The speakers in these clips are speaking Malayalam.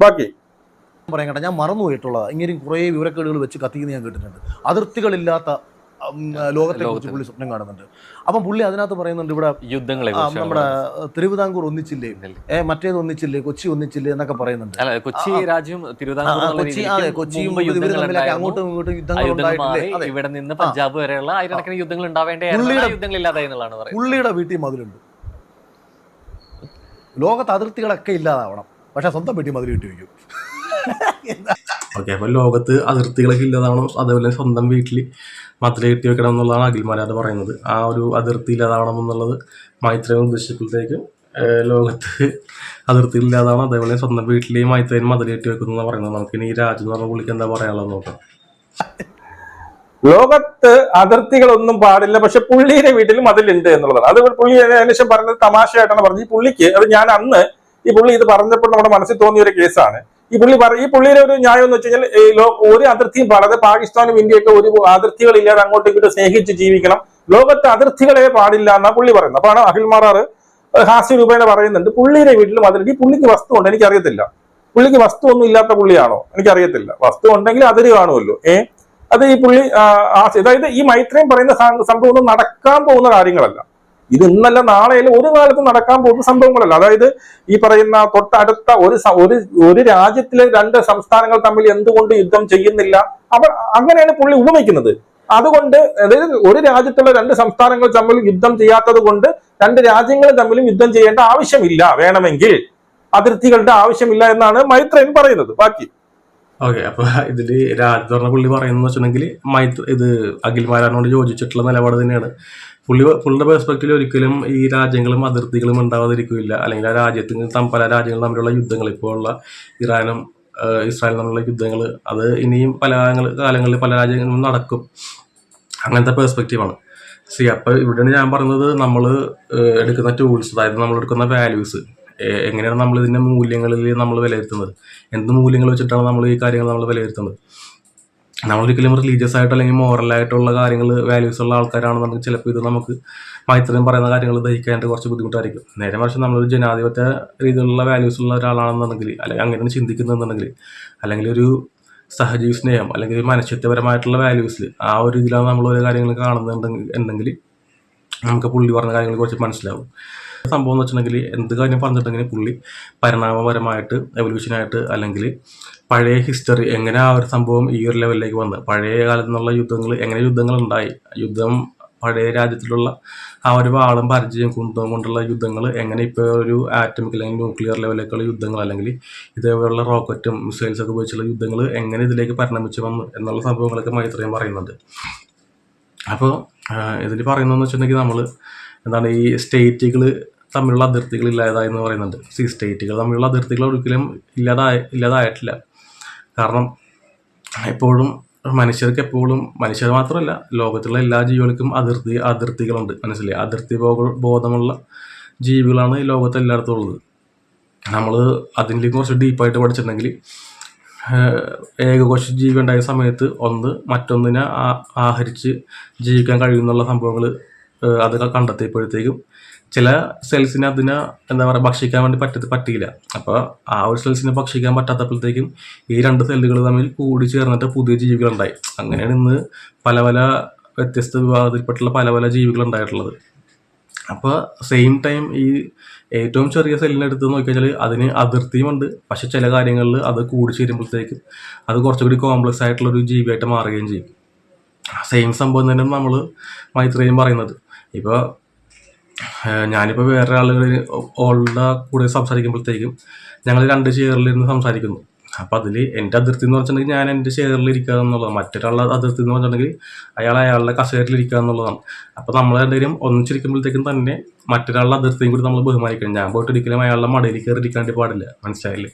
ബാക്കി പറയാൻ കേട്ടോ, ഞാൻ മറന്നുപോയിട്ടുള്ളത് ഇങ്ങനെ കുറേ വിവരക്കേടുകൾ വെച്ച് കത്തിക്കുന്ന ഞാൻ കേട്ടിട്ടുണ്ട്. അതിർത്തികളില്ലാത്ത ലോകത്തെ കുറിച്ച് പുള്ളി സ്വപ്നം കാണുന്നുണ്ട്. അപ്പം പുള്ളി അതിനകത്ത് പറയുന്നുണ്ട്, ഇവിടെ യുദ്ധങ്ങളെ നമ്മുടെ തിരുവിതാംകൂർ ഒന്നിച്ചില്ലേ, മറ്റേത് ഒന്നിച്ചില്ലേ, കൊച്ചി ഒന്നിച്ചില്ലേ എന്നൊക്കെ പറയുന്നുണ്ട്. കൊച്ചി രാജ്യം കൊച്ചിയും തമ്മിലൊക്കെ അങ്ങോട്ടും ഇങ്ങോട്ടും യുദ്ധങ്ങൾ ഉണ്ടായിട്ടില്ലേ. ഇവിടെ നിന്ന് പഞ്ചാബ് വരെയുള്ള ആയിരക്കണക്കിന് യുദ്ധങ്ങൾ ഉണ്ടാവേണ്ട യുദ്ധങ്ങളില്ലാതായി എന്നുള്ളതാണ് പറയുന്നത്. പുള്ളിയുടെ വീട്ടിൽ മതിലുണ്ട്. ലോകത്ത് അതിർത്തികളൊക്കെ ഇല്ലാതാവണം, പക്ഷെ സ്വന്തം വീട്ടിൽ മതിൽ കിട്ടി വയ്ക്കും. ഓക്കെ, അപ്പോൾ ലോകത്ത് അതിർത്തികളൊക്കെ ഇല്ലാതാവണം, അതേപോലെ സ്വന്തം വീട്ടിൽ മതിൽ കെട്ടി വെക്കണം എന്നുള്ളതാണ് അഖിൽമാരാർ പറയുന്നത്. ആ ഒരു അതിർത്തി ഇല്ലാതാവണം എന്നുള്ളത് മൈത്രേയൻ ഉദ്ദേശിച്ചപ്പോഴത്തേക്കും ലോകത്ത് അതിർത്തികൾ ഇല്ലാതാവണം, അതേപോലെ സ്വന്തം വീട്ടിലെയും മൈത്രേയൻ മതിൽ കെട്ടി വെക്കുന്നു എന്ന് പറയുന്നത്. നമുക്കിനി ഈ രാജ്യം എന്ന് പറഞ്ഞ പുള്ളിക്ക് എന്താ പറയാനുള്ളത് നോക്കാം. ലോകത്ത് അതിർത്തികളൊന്നും പാടില്ല, പക്ഷെ പുള്ളിയുടെ വീട്ടിലും അതിലുണ്ട് എന്നുള്ളതാണ്. അത് പുള്ളി അതിനുശേഷം പറഞ്ഞത് തമാശയായിട്ടാണ് പറഞ്ഞത്. ഈ പുള്ളിക്ക് അത് ഞാൻ അന്ന് ഈ പുള്ളി ഇത് പറഞ്ഞപ്പോൾ നമ്മുടെ മനസ്സിൽ തോന്നിയ ഒരു കേസാണ്. ഈ പുള്ളിയുടെ ഒരു ന്യായം എന്ന് വെച്ച് കഴിഞ്ഞാൽ ഒരു അതിർത്തിയും പാടാതെ പാകിസ്ഥാനും ഇന്ത്യയൊക്കെ ഒരു അതിർത്തികൾ ഇല്ലാതെ അങ്ങോട്ടും ഇങ്ങോട്ടും സ്നേഹിച്ച് ജീവിക്കണം, ലോകത്ത് അതിർത്തികളെ പാടില്ല എന്നാണ് പുള്ളി പറയുന്നത്. അപ്പൊ അഖിൽമാരാർ ഹാസ്യ രൂപേണ പറയുന്നുണ്ട് പുള്ളിയുടെ വീട്ടിലും അതിർത്തി. പുള്ളിക്ക് വസ്തു ഉണ്ട്, എനിക്കറിയത്തില്ല. പുള്ളിക്ക് വസ്തു ഒന്നും ഇല്ലാത്ത പുള്ളിയാണോ എനിക്കറിയത്തില്ല. വസ്തു ഉണ്ടെങ്കിൽ അതിര് കാണുമല്ലോ. അത് ഈ പുള്ളി അതായത് ഈ മൈത്രേയൻ പറയുന്ന സംഭവം ഒന്നും നടക്കാൻ പോകുന്ന കാര്യങ്ങളല്ല. ഇത് ഇന്നല്ല നാളെയല്ല ഒരു കാലത്ത് നടക്കാൻ പോകുന്ന സംഭവങ്ങളല്ല. അതായത് ഈ പറയുന്ന തൊട്ടടുത്ത ഒരു രാജ്യത്തിലെ രണ്ട് സംസ്ഥാനങ്ങൾ തമ്മിൽ എന്തുകൊണ്ട് യുദ്ധം ചെയ്യുന്നില്ല, അപ്പൊ അങ്ങനെയാണ് പുള്ളി ഉപമിക്കുന്നത്. അതുകൊണ്ട് അതായത് ഒരു രാജ്യത്തുള്ള രണ്ട് സംസ്ഥാനങ്ങൾ തമ്മിൽ യുദ്ധം ചെയ്യാത്തത് കൊണ്ട് രണ്ട് രാജ്യങ്ങൾ തമ്മിലും യുദ്ധം ചെയ്യേണ്ട ആവശ്യമില്ല, വേണമെങ്കിൽ അതിർത്തികളുടെ ആവശ്യമില്ല എന്നാണ് മൈത്രേയൻ പറയുന്നത്. ബാക്കി ഓക്കെ, അപ്പൊ ഇതില് രാജ്യം പുള്ളി പറയുന്നത് വെച്ചിട്ടുണ്ടെങ്കിൽ ഇത് അഖിൽമാരാറിനോട് യോജിച്ചിട്ടുള്ള നിലപാട് തന്നെയാണ്. പുള്ളിയുടെ പെർസ്പെക്റ്റീവിൽ ഒരിക്കലും ഈ രാജ്യങ്ങളും അതിർത്തികളും ഉണ്ടാവാതിരിക്കില്ല, അല്ലെങ്കിൽ ആ രാജ്യത്തിന് പല രാജ്യങ്ങളും തമ്മിലുള്ള യുദ്ധങ്ങൾ, ഇപ്പോൾ ഉള്ള ഇറാനും ഇസ്രായേലും തമ്മിലുള്ള യുദ്ധങ്ങൾ, അത് ഇനിയും പല കാലങ്ങളിൽ പല രാജ്യങ്ങളിലും നടക്കും. അങ്ങനത്തെ പെർസ്പെക്റ്റീവാണ്. അപ്പോൾ ഇവിടെയാണ് ഞാൻ പറയുന്നത്, നമ്മൾ എടുക്കുന്ന ടൂൾസ്, അതായത് നമ്മൾ എടുക്കുന്ന വാല്യൂസ്, എങ്ങനെയാണ് നമ്മൾ ഇതിൻ്റെ മൂല്യങ്ങളിൽ നമ്മൾ വിലയിരുത്തുന്നത്, എന്ത് മൂല്യങ്ങൾ വെച്ചിട്ടാണ് നമ്മൾ ഈ കാര്യങ്ങൾ നമ്മൾ വിലയിരുത്തുന്നത്. നമ്മളൊരിക്കലും റിലീജിയസ് ആയിട്ട് അല്ലെങ്കിൽ മോറലായിട്ടുള്ള കാര്യങ്ങൾ വാല്യൂസ് ഉള്ള ആൾക്കാരാണെന്നുണ്ടെങ്കിൽ ചിലപ്പോൾ ഇത് നമുക്ക് മൈത്രേയൻ പറയുന്ന കാര്യങ്ങൾ ദഹിക്കാനായിട്ട് കുറച്ച് ബുദ്ധിമുട്ടായിരിക്കും. നേരെ മറിച്ച് നമ്മളൊരു ജനാധിപത്യ രീതിയിലുള്ള വാല്യൂസ് ഉള്ള ഒരാളാണെന്നുണ്ടെങ്കിൽ, അല്ലെങ്കിൽ അങ്ങനെയാണ് ചിന്തിക്കുന്നതെന്നുണ്ടെങ്കിൽ, അല്ലെങ്കിൽ ഒരു സഹജീവി സ്നേഹം അല്ലെങ്കിൽ മനുഷ്യത്വപരമായിട്ടുള്ള വാല്യൂസിൽ ആ ഒരു ഇതിലാണ് നമ്മൾ ഓരോ കാര്യങ്ങൾ കാണുന്നുണ്ടെങ്കിൽ നമുക്ക് പുള്ളി പറഞ്ഞ കാര്യങ്ങൾ കുറച്ച് മനസ്സിലാവും. സംഭവം എന്ന് വെച്ചിട്ടുണ്ടെങ്കിൽ എന്ത് കാര്യം പറഞ്ഞിട്ടുണ്ടെങ്കിൽ പുള്ളി പരിണാമപരമായിട്ട് എവല്യൂഷനായിട്ട് അല്ലെങ്കിൽ പഴയ ഹിസ്റ്ററി എങ്ങനെ ആ ഒരു സംഭവം ഈ ഒരു ലെവലിലേക്ക് വന്ന്, പഴയ കാലത്ത് നിന്നുള്ള യുദ്ധങ്ങൾ എങ്ങനെ യുദ്ധങ്ങൾ ഉണ്ടായി, യുദ്ധം പഴയ രാജ്യത്തിലുള്ള ആ ഒരു വാളും പരിചയം കുന്തവും കൊണ്ടുള്ള യുദ്ധങ്ങൾ എങ്ങനെ ഇപ്പോൾ ഒരു ആറ്റമിക് അല്ലെങ്കിൽ ന്യൂക്ലിയർ ലെവലിലേക്കുള്ള യുദ്ധങ്ങൾ, അല്ലെങ്കിൽ ഇതേപോലുള്ള റോക്കറ്റും മിസൈൽസൊക്കെ ഉപയോഗിച്ചുള്ള യുദ്ധങ്ങൾ എങ്ങനെ ഇതിലേക്ക് പരിണമിച്ച് വന്നു എന്നുള്ള സംഭവങ്ങളൊക്കെ മൈത്രേയൻ പറയുന്നുണ്ട്. അപ്പോൾ ഇതിൽ പറയുന്നതെന്ന് വെച്ചിട്ടുണ്ടെങ്കിൽ നമ്മൾ എന്താണ് ഈ സ്റ്റേറ്റുകൾ തമ്മിലുള്ള അതിർത്തികൾ ഇല്ലാതായെന്ന് പറയുന്നുണ്ട്. സ്റ്റേറ്റുകൾ തമ്മിലുള്ള അതിർത്തികൾ ഒരിക്കലും ഇല്ലാതായിട്ടില്ല. കാരണം എപ്പോഴും മനുഷ്യർ മാത്രമല്ല, ലോകത്തുള്ള എല്ലാ ജീവികൾക്കും അതിർത്തികളുണ്ട്. മനസ്സിലായി, അതിർത്തി ബോധമുള്ള ജീവികളാണ് ഈ ലോകത്ത് എല്ലായിടത്തും ഉള്ളത്. നമ്മൾ അതിലേക്ക് കുറച്ച് ഡീപ്പായിട്ട് പഠിച്ചിട്ടുണ്ടെങ്കിൽ ഏകകോശ ജീവി ഉണ്ടായ സമയത്ത് മറ്റൊന്നിനെ ആഹരിച്ച് ജീവിക്കാൻ കഴിയുന്നുള്ള സംഭവങ്ങൾ അതൊക്കെ കണ്ടെത്തിയപ്പോഴത്തേക്കും ചില സെൽസിനെ അതിനെ എന്താ പറയുക ഭക്ഷിക്കാൻ വേണ്ടി പറ്റിയില്ല. അപ്പോൾ ആ ഒരു സെൽസിനെ ഭക്ഷിക്കാൻ പറ്റാത്തപ്പോഴത്തേക്കും ഈ രണ്ട് സെല്ലുകൾ തമ്മിൽ കൂടി ചേർന്നിട്ട് പുതിയ ജീവികളുണ്ടായി. അങ്ങനെയാണ് ഇന്ന് പല വ്യത്യസ്ത വിഭാഗത്തിൽപ്പെട്ടുള്ള പല ജീവികൾ ഉണ്ടായിട്ടുള്ളത്. അപ്പോൾ സെയിം ടൈം ഈ ഏറ്റവും ചെറിയ സെല്ലിനെ എടുത്ത് നോക്കിക്കഴിഞ്ഞാൽ അതിന് അതിർത്തിയുമുണ്ട്, പക്ഷെ ചില കാര്യങ്ങളിൽ അത് കൂടി ചേരുമ്പോഴത്തേക്കും അത് കുറച്ചുകൂടി കോംപ്ലക്സ് ആയിട്ടുള്ളൊരു ജീവിയായിട്ട് മാറുകയും ചെയ്യും. സെയിം സംഭവം തന്നെ നമ്മൾ മൈത്രേയൻ പറയുന്നത്. ഇപ്പോൾ ഞാനിപ്പോൾ വേറെ ആളുകളുടെ കൂടെ സംസാരിക്കുമ്പോഴത്തേക്കും ഞങ്ങൾ രണ്ട് ചെയറിലിരുന്ന് സംസാരിക്കുന്നു. അപ്പം അതിൽ എൻ്റെ അതിർത്തി എന്ന് വെച്ചിട്ടുണ്ടെങ്കിൽ ഞാൻ എൻ്റെ ചെയറിലിരിക്കുക എന്നുള്ളതാണ്. മറ്റൊരാളുടെ അതിർത്തി എന്ന് പറഞ്ഞിട്ടുണ്ടെങ്കിൽ അയാളുടെ കസേരയിലിരിക്കുക എന്നുള്ളതാണ്. അപ്പോൾ നമ്മൾ എന്തെങ്കിലും ഒന്നിച്ചിരിക്കുമ്പോഴത്തേക്കും തന്നെ മറ്റൊരാളുടെ അതിർത്തിയും കൂടി നമ്മൾ ബഹുമാനിക്കണം. ഞാൻ പോയിട്ട് ഒരിക്കലും അയാളുടെ മടയിൽ കയറി ഇരിക്കാണ്ട് പാടില്ല, മനസ്സിലായില്ലേ?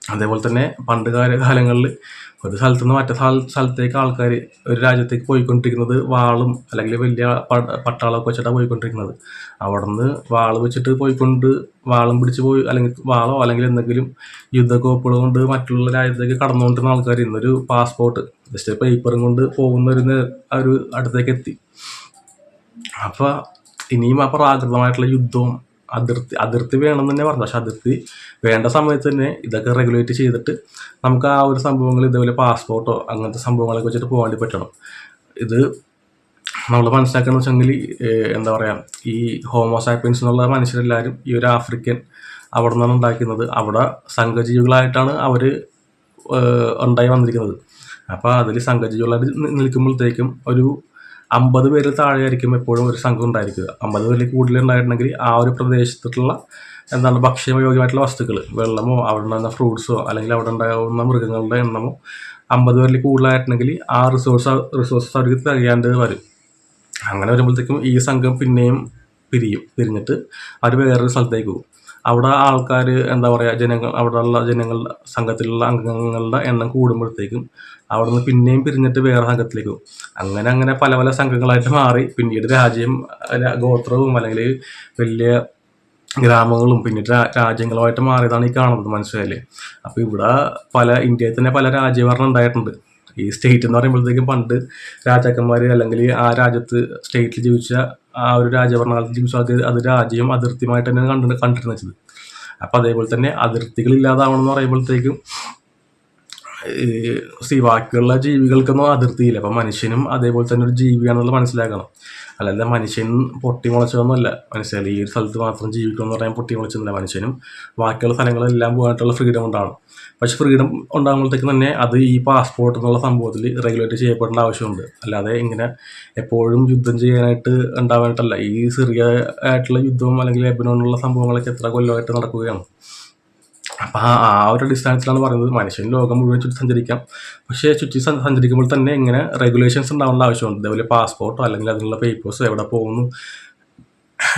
അതേപോലെ തന്നെ പണ്ട് കാലങ്ങളിൽ ഒരു സ്ഥലത്തു നിന്ന് മറ്റേ സ്ഥലത്തേക്ക് ആൾക്കാർ ഒരു രാജ്യത്തേക്ക് പോയിക്കൊണ്ടിരിക്കുന്നത് വാളും അല്ലെങ്കിൽ വലിയ പട്ടാളമൊക്കെ വെച്ചിട്ടാണ് പോയിക്കൊണ്ടിരിക്കുന്നത്. അവിടെ നിന്ന് വാള് വെച്ചിട്ട് വാളും പിടിച്ച് പോയി, അല്ലെങ്കിൽ വാളോ അല്ലെങ്കിൽ എന്തെങ്കിലും യുദ്ധക്കോപ്പുകൾ കൊണ്ട് മറ്റുള്ള രാജ്യത്തേക്ക് കടന്നുകൊണ്ടിരുന്ന ആൾക്കാർ ഇന്നൊരു പാസ്പോർട്ട് ജസ്റ്റ് പേപ്പറും കൊണ്ട് പോകുന്ന ഒരു അടുത്തേക്ക് എത്തി. അപ്പോൾ ഇനിയും ആ പ്രാകൃതമായിട്ടുള്ള യുദ്ധവും അതിർത്തി വേണമെന്ന് തന്നെ പറഞ്ഞു. പക്ഷെ അതിർത്തി വേണ്ട സമയത്ത് തന്നെ ഇതൊക്കെ റെഗുലേറ്റ് ചെയ്തിട്ട് നമുക്ക് ആ ഒരു സംഭവങ്ങൾ ഇതേപോലെ പാസ്പോർട്ടോ അങ്ങനത്തെ സംഭവങ്ങളൊക്കെ വെച്ചിട്ട് പോകാൻ വേണ്ടി പറ്റണം. ഇത് നമ്മൾ മനസ്സിലാക്കുന്ന വെച്ചെങ്കിൽ എന്താ പറയുക, ഈ ഹോമോസാപ്പിയൻസ് എന്നുള്ള മനുഷ്യരെല്ലാവരും ഈ ഒരു ആഫ്രിക്കൻ അവിടെ നിന്നാണ് ഉണ്ടാക്കുന്നത്. അവിടെ സംഘജീവികളായിട്ടാണ് അവർ ഉണ്ടായി വന്നിരിക്കുന്നത്. അപ്പോൾ അതിൽ സംഘജീവികളായിട്ട് നിൽക്കുമ്പോഴത്തേക്കും ഒരു 50 പേരിൽ താഴെ ആയിരിക്കും എപ്പോഴും ഒരു സംഘം ഉണ്ടായിരിക്കുക. 50 പേരിൽ കൂടുതൽ ഉണ്ടായിട്ടുണ്ടെങ്കിൽ ആ ഒരു പ്രദേശത്തുള്ള എന്താണ് ഭക്ഷ്യയോഗ്യമായിട്ടുള്ള വസ്തുക്കൾ, വെള്ളമോ അവിടെ ഉണ്ടാകുന്ന ഫ്രൂട്ട്സോ അല്ലെങ്കിൽ അവിടെ ഉണ്ടാകുന്ന മൃഗങ്ങളുടെ എണ്ണമോ 50 പേരിൽ കൂടുതലായിട്ടുണ്ടെങ്കിൽ ആ റിസോഴ്സസ് അവർക്ക് തികയാണ്ട് വരും. അങ്ങനെ വരുമ്പോഴത്തേക്കും ഈ സംഘം പിന്നെയും പിരിഞ്ഞിട്ട് അവർ വേറൊരു സ്ഥലത്തേക്ക് പോകും. അവിടെ ആൾക്കാർ എന്താ പറയുക, അവിടെയുള്ള ജനങ്ങളുടെ സംഘത്തിലുള്ള അംഗങ്ങളുടെ എണ്ണം കൂടുമ്പോഴത്തേക്കും അവിടെ നിന്ന് പിന്നെയും പിരിഞ്ഞിട്ട് വേറെ സംഘത്തിലേക്ക് പോകും. അങ്ങനെ പല പല സംഘങ്ങളായിട്ട് മാറി പിന്നീട് ഗോത്രവും അല്ലെങ്കിൽ വലിയ ഗ്രാമങ്ങളും പിന്നീട് രാജ്യങ്ങളുമായിട്ട് മാറിയതാണ് ഈ കാണുന്നത്. മനസ്സിലായില്ലേ? അപ്പോൾ ഇവിടെ ഇന്ത്യയിൽ തന്നെ പല രാജ്യഭരണം ഉണ്ടായിട്ടുണ്ട്. ഈ സ്റ്റേറ്റ് എന്ന് പറയുമ്പോഴത്തേക്കും പണ്ട് രാജാക്കന്മാർ അല്ലെങ്കിൽ ആ രാജ്യത്ത് സ്റ്റേറ്റിൽ ജീവിച്ച ആ ഒരു രാജഭരണകാലത്ത് ജീവിച്ച അത് രാജ്യം അതിർത്തിയുമായിട്ട് തന്നെ കണ്ടിരുന്നത്. അപ്പം അതേപോലെ തന്നെ അതിർത്തികൾ ഇല്ലാതാവണം എന്ന് പറയുമ്പോഴത്തേക്കും ബാക്കിയുള്ള ജീവികൾക്കൊന്നും അതിർത്തിയില്ല. അപ്പം മനുഷ്യനും അതേപോലെ തന്നെ ഒരു ജീവിയാണെന്നുള്ളത് മനസ്സിലാക്കണം. അല്ലാതെ മനുഷ്യൻ പൊട്ടിമുളച്ചതൊന്നുമല്ല. മനസ്സിലായി? ഈ ഒരു സ്ഥലത്ത് മാത്രം ജീവിക്കണമെന്ന് പറയാൻ പൊട്ടിമുളച്ചൊന്നുമില്ല. മനുഷ്യനും ബാക്കിയുള്ള സ്ഥലങ്ങളെല്ലാം പോകാനായിട്ടുള്ള ഫ്രീഡം ഉണ്ടാവണം. പക്ഷെ ഫ്രീഡം ഉണ്ടാകുമ്പോഴത്തേക്ക് തന്നെ അത് ഈ പാസ്പോർട്ട് എന്നുള്ള സംഭവത്തിൽ റെഗുലേറ്റ് ചെയ്യപ്പെടേണ്ട ആവശ്യമുണ്ട്. അല്ലാതെ ഇങ്ങനെ എപ്പോഴും യുദ്ധം ചെയ്യാനായിട്ട് ഉണ്ടാവാനായിട്ടല്ല. ഈ സിറിയ ആയിട്ടുള്ള യുദ്ധവും അല്ലെങ്കിൽ ലെബനോണിലുള്ള സംഭവങ്ങളൊക്കെ എത്ര കൊല്ലമായിട്ട് നടക്കുകയാണ്. അപ്പം ആ ഒരു അടിസ്ഥാനത്തിലാണ് പറയുന്നത് മനുഷ്യൻ ലോകം മുഴുവൻ ചുറ്റി സഞ്ചരിക്കാം. പക്ഷേ ചുറ്റി സഞ്ചരിക്കുമ്പോൾ തന്നെ ഇങ്ങനെ റെഗുലേഷൻസ് ഉണ്ടാവേണ്ട ആവശ്യമുണ്ട്. ഇതേപോലെ പാസ്പോർട്ടോ അല്ലെങ്കിൽ അതിനുള്ള പേപ്പേഴ്സോ എവിടെ പോകുന്നു,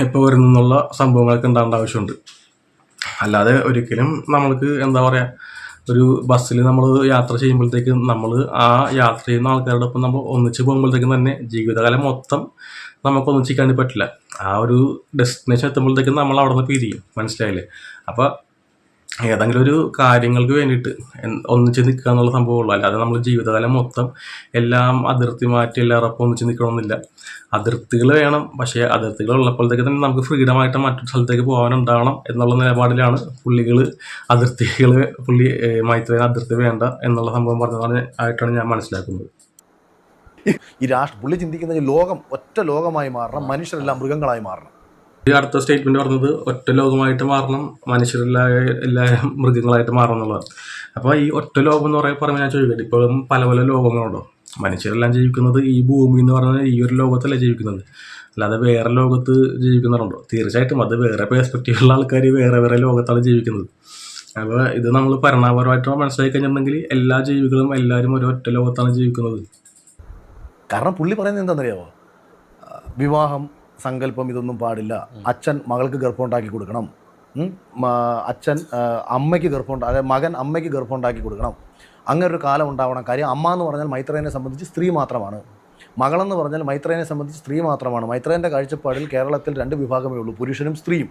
എപ്പോൾ വരുന്നു എന്നുള്ള സംഭവങ്ങളൊക്കെ ഉണ്ടാവേണ്ട ആവശ്യമുണ്ട്. അല്ലാതെ ഒരിക്കലും നമ്മൾക്ക് എന്താ പറയുക, ഒരു ബസ്സിൽ നമ്മൾ യാത്ര ചെയ്യുമ്പോഴത്തേക്കും നമ്മൾ ആ യാത്ര ചെയ്യുന്ന ആൾക്കാരോടൊപ്പം നമ്മൾ ഒന്നിച്ച് പോകുമ്പോഴത്തേക്കും തന്നെ ജീവിതകാലം മൊത്തം നമുക്ക് ഒന്നിച്ചിക്കാൻ പറ്റില്ല. ആ ഒരു ഡെസ്റ്റിനേഷൻ എത്തുമ്പോഴത്തേക്കും നമ്മൾ അവിടെ നിന്ന് പിരിയും. മനസ്സിലായില്ലേ? അപ്പോൾ ഏതെങ്കിലും ഒരു കാര്യങ്ങൾക്ക് വേണ്ടിയിട്ട് ഒന്നിച്ച് നിൽക്കുക എന്നുള്ള സംഭവമുള്ളൂ. അല്ലാതെ നമ്മൾ ജീവിതകാലം മൊത്തം എല്ലാം അതിർത്തി മാറ്റി എല്ലാവരും ഒന്നിച്ച് നിൽക്കണമെന്നില്ല. അതിർത്തികൾ വേണം. പക്ഷേ അതിർത്തികൾ ഉള്ളപ്പോഴത്തേക്ക് തന്നെ നമുക്ക് ഫ്രീഡമായിട്ട് മറ്റൊരു സ്ഥലത്തേക്ക് പോകാനുണ്ടാവണം എന്നുള്ള നിലപാടിലാണ് മൈത്രേയൻ അതിർത്തി വേണ്ട എന്നുള്ള സംഭവം പറഞ്ഞതായിട്ടാണ് ഞാൻ മനസ്സിലാക്കുന്നത്. ഈ പുള്ളി ചിന്തിക്കുന്നത് ലോകം ഒറ്റ ലോകമായി മാറണം, മനുഷ്യരെല്ലാം മൃഗങ്ങളായി മാറണം. ഈ അടുത്ത സ്റ്റേറ്റ്മെന്റ് പറഞ്ഞത് ഒറ്റ ലോകമായിട്ട് മാറണം, മനുഷ്യരെല്ലാവരും മൃഗങ്ങളായിട്ട് മാറണം എന്നുള്ളതാണ്. അപ്പോൾ ഈ ഒറ്റ ലോകം എന്ന് പറയുമ്പോൾ ഞാൻ ചോദിക്കട്ടെ, ഇപ്പോഴും പല പല ലോകങ്ങളുണ്ടോ? മനുഷ്യരെല്ലാം ജീവിക്കുന്നത് ഈ ഭൂമി എന്ന് പറഞ്ഞാൽ ഈ ഒരു ലോകത്തല്ല ജീവിക്കുന്നത്. അല്ലാതെ വേറെ ലോകത്ത് ജീവിക്കുന്നവരുണ്ടോ? തീർച്ചയായിട്ടും അത് വേറെ പേഴ്സ്പെക്റ്റീവുള്ള ആൾക്കാർ വേറെ ലോകത്താണ് ജീവിക്കുന്നത്. അപ്പോൾ ഇത് നമ്മൾ ഭരണപരമായിട്ട് മനസ്സിലാക്കി കഴിഞ്ഞിട്ടുണ്ടെങ്കിൽ എല്ലാ ജീവികളും എല്ലാവരും ഒരു ഒറ്റ ലോകത്താണ് ജീവിക്കുന്നത്. കാരണം പുള്ളി പറയുന്നത് എന്താണെന്നറിയാമോ? വിവാഹം സങ്കല്പം ഇതൊന്നും പാടില്ല. അച്ഛൻ മകൾക്ക് ഗർഭം ഉണ്ടാക്കി കൊടുക്കണം, അച്ഛൻ അമ്മയ്ക്ക് അതായത് മകൻ അമ്മയ്ക്ക് ഗർഭം ഉണ്ടാക്കി കൊടുക്കണം. അങ്ങനെ ഒരു കാലം ഉണ്ടാവണം. കാര്യം അമ്മ എന്ന് പറഞ്ഞാൽ മൈത്രേയനെ സംബന്ധിച്ച് സ്ത്രീ മാത്രമാണ്, മകളെന്ന് പറഞ്ഞാൽ മൈത്രേയനെ സംബന്ധിച്ച് സ്ത്രീ മാത്രമാണ്. മൈത്രേയൻ്റെ കാഴ്ചപ്പാടിൽ കേരളത്തിൽ 2 വിഭാഗമേ ഉള്ളൂ, പുരുഷനും സ്ത്രീയും.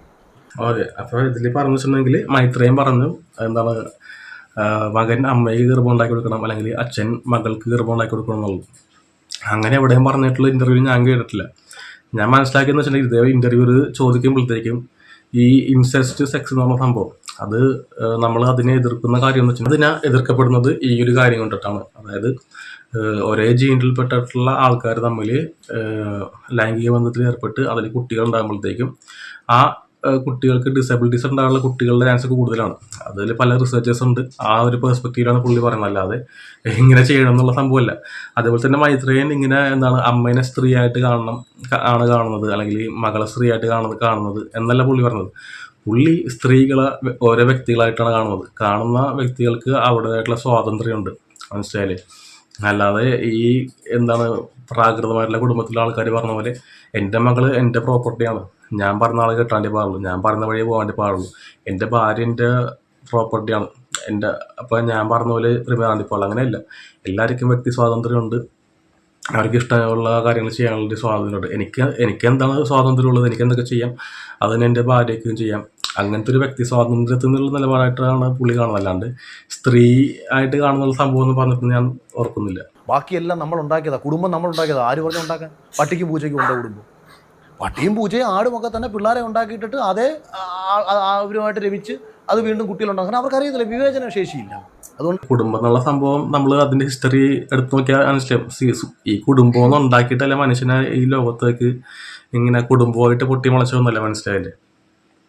അതെ. അപ്പോൾ ഇതിൽ പറഞ്ഞു വെച്ചിട്ടുണ്ടെങ്കിൽ മൈത്രേയൻ പറഞ്ഞു എന്താണ്, മകൻ അമ്മയ്ക്ക് ഗർഭം ഉണ്ടാക്കി കൊടുക്കണം അല്ലെങ്കിൽ അച്ഛൻ മകൾക്ക് ഗർഭം ഉണ്ടാക്കി കൊടുക്കണം എന്നുള്ളത്. അങ്ങനെ എവിടെയും പറഞ്ഞിട്ടുള്ള ഇൻ്റർവ്യൂ ഞാൻ കേട്ടിട്ടില്ല. ഞാൻ മനസ്സിലാക്കിയെന്ന് വെച്ചിട്ടുണ്ടെങ്കിൽ ഇതേ ഇൻ്റർവ്യൂവിൽ ചോദിക്കുമ്പോഴത്തേക്കും ഈ ഇൻസെസ്റ്റ് സെക്സ് എന്ന് പറഞ്ഞ സംഭവം അത് നമ്മൾ അതിനെ എതിർക്കുന്ന കാര്യം എന്ന് വെച്ചാൽ അതിനെ എതിർക്കപ്പെടുന്നത് ഈ ഒരു കാര്യം കൊണ്ടിട്ടാണ്. അതായത് ഒരേ ജീനിൽപ്പെട്ടിട്ടുള്ള ആൾക്കാർ തമ്മിൽ ലൈംഗിക ബന്ധത്തിൽ ഏർപ്പെട്ട് അതിൽ കുട്ടികൾ ഉണ്ടാകുമ്പോഴത്തേക്കും ആ കുട്ടികൾക്ക് ഡിസബിലിറ്റീസ് ഉണ്ടാകാനുള്ള കുട്ടികളുടെ ചാൻസ് കൂടുതലാണ്. അതിൽ പല റിസർച്ചേഴ്സ് ഉണ്ട്. ആ ഒരു പെർസ്പെക്റ്റീവിലാണ് പുള്ളി പറയുന്നത്. അല്ലാതെ ഇങ്ങനെ ചെയ്യണം എന്നുള്ള സംഭവമല്ല. അതേപോലെ തന്നെ മൈത്രേയൻ ഇങ്ങനെ അമ്മേനെ സ്ത്രീയായിട്ട് കാണുന്നത് അല്ലെങ്കിൽ മകളെ സ്ത്രീയായിട്ട് കാണുന്നത് എന്നല്ല പുള്ളി പറഞ്ഞത്. പുള്ളി സ്ത്രീകളെ ഓരോ വ്യക്തികളായിട്ടാണ് കാണുന്ന വ്യക്തികൾക്ക് അവരുടേതായിട്ടുള്ള സ്വാതന്ത്ര്യമുണ്ട്. മനസ്സിലായില്ലേ? അല്ലാതെ ഈ പ്രാകൃതമായിട്ടുള്ള കുടുംബത്തിലെ ആൾക്കാർ പറഞ്ഞ പോലെ എൻ്റെ മകള് എൻ്റെ പ്രോപ്പർട്ടിയാണ്, ഞാൻ പറഞ്ഞ ആളെ കെട്ടാണ്ടേ പാടുള്ളൂ, ഞാൻ പറഞ്ഞ വഴിയെ പോകാണ്ടേ പാടുള്ളൂ, എൻ്റെ ഭാര്യ എൻ്റെ പ്രോപ്പർട്ടിയാണ്, അപ്പോൾ ഞാൻ പറഞ്ഞ പോലെ പെരുമാറാണ്ടി പാടുള്ളൂ. അങ്ങനെയല്ല. എല്ലാവർക്കും വ്യക്തി സ്വാതന്ത്ര്യമുണ്ട്. അവർക്ക് ഇഷ്ടമുള്ള കാര്യങ്ങൾ ചെയ്യാനുള്ള സ്വാതന്ത്ര്യമുണ്ട്. എനിക്ക് എന്താണ് സ്വാതന്ത്ര്യമുള്ളത്, എനിക്ക് എന്തൊക്കെ ചെയ്യാം, അതിന് എൻ്റെ ഭാര്യയ്ക്കും ചെയ്യാം. അങ്ങനത്തെ ഒരു വ്യക്തി സ്വാതന്ത്ര്യത്തിൽ നിന്നുള്ള നിലപാടായിട്ടാണ് പുള്ളി കാണുന്നത്. അല്ലാണ്ട് സ്ത്രീ ആയിട്ട് കാണുന്ന സംഭവം എന്ന് പറഞ്ഞിട്ട് ഞാൻ ഓർക്കുന്നില്ല. ബാക്കിയെല്ലാം നമ്മൾ ഉണ്ടാക്കിയതാണ്, കുടുംബം നമ്മൾ ഉണ്ടാക്കിയതാണ്. ആര് പറഞ്ഞ ഉണ്ടാക്കാൻ? പട്ടിക്ക് പൂച്ചയ്ക്കും ഉണ്ടോ കുടുംബം? പട്ടിയും പൂച്ചയും ആടും ഒക്കെ തന്നെ പിള്ളേരെ ഉണ്ടാക്കിയിട്ടിട്ട് അതേ അവരുമായിട്ട് രമിച്ച് അത് വീണ്ടും കുട്ടികളുണ്ടാക്കാൻ അവർക്കറിയത്തില്ല, വിവേചന ശേഷിയില്ല. അതുകൊണ്ട് കുടുംബം എന്നുള്ള സംഭവം നമ്മൾ അതിന്റെ ഹിസ്റ്ററി എടുത്തു നോക്കിയാൽ മനസ്സിലാവും. ഈ കുടുംബം ഒന്നും ഉണ്ടാക്കിയിട്ടല്ല മനുഷ്യനെ ഈ ലോകത്തേക്ക് ഇങ്ങനെ കുടുംബമായിട്ട് പൊട്ടി മുളച്ചതൊന്നല്ല, മനസ്സിലായില്ലേ?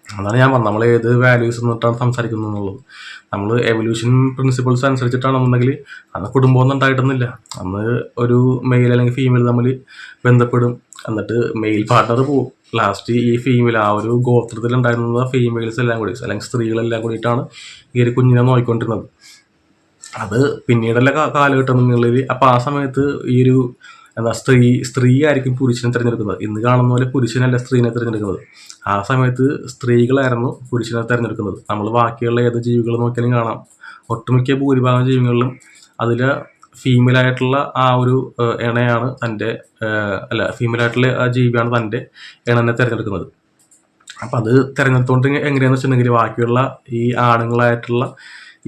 അതാണ് ഞാൻ പറഞ്ഞത്, നമ്മൾ ഏത് വാല്യൂസ് എന്നിട്ടാണ് സംസാരിക്കുന്നത് എന്നുള്ളത്. നമ്മൾ എവല്യൂഷൻ പ്രിൻസിപ്പിൾസ് അനുസരിച്ചിട്ടാണെന്നുണ്ടെങ്കിൽ അന്ന് കുടുംബമൊന്നും ഉണ്ടായിട്ടൊന്നുമില്ല. അന്ന് ഒരു മെയിൽ അല്ലെങ്കിൽ ഫീമെയിൽ തമ്മിൽ ബന്ധപ്പെടും, എന്നിട്ട് മെയിൽ പാർട്ട്ണർ പോവും, ലാസ്റ്റ് ഈ ഫീമെയിൽ ആ ഒരു ഗോത്രത്തിൽ ഉണ്ടായിരുന്നത് ഫീമെയിൽസ് എല്ലാം കൂടി അല്ലെങ്കിൽ സ്ത്രീകളെല്ലാം കൂടിയിട്ടാണ് ഈ ഒരു കുഞ്ഞിനെ നോക്കിക്കൊണ്ടിരുന്നത്. അത് പിന്നീടുള്ള കാലഘട്ടങ്ങളിൽ അപ്പോൾ ആ സമയത്ത് ഈ ഒരു സ്ത്രീ ആയിരിക്കും പുരുഷനെ തിരഞ്ഞെടുക്കുന്നത്. ഇന്ന് കാണുന്ന പോലെ പുരുഷനല്ല സ്ത്രീനെ തിരഞ്ഞെടുക്കുന്നത്. ആ സമയത്ത് സ്ത്രീകളായിരുന്നു പുരുഷനെ തിരഞ്ഞെടുക്കുന്നത്. നമ്മൾ ബാക്കിയുള്ള ഏത് ജീവികൾ നോക്കിയാലും കാണാം, ഒട്ടുമിക്ക ഭൂരിഭാഗം ജീവികളിലും അതിൽ ഫീമെയിലായിട്ടുള്ള ആ ഒരു ഇണയാണ് ഫീമെയിലായിട്ടുള്ള ആ ജീവിയാണ് തൻ്റെ ഇണനെ തിരഞ്ഞെടുക്കുന്നത്. അപ്പം അത് തിരഞ്ഞെടുത്തുകൊണ്ട് എങ്ങനെയാണെന്ന് വെച്ചിട്ടുണ്ടെങ്കിൽ ബാക്കിയുള്ള ഈ ആണുങ്ങളായിട്ടുള്ള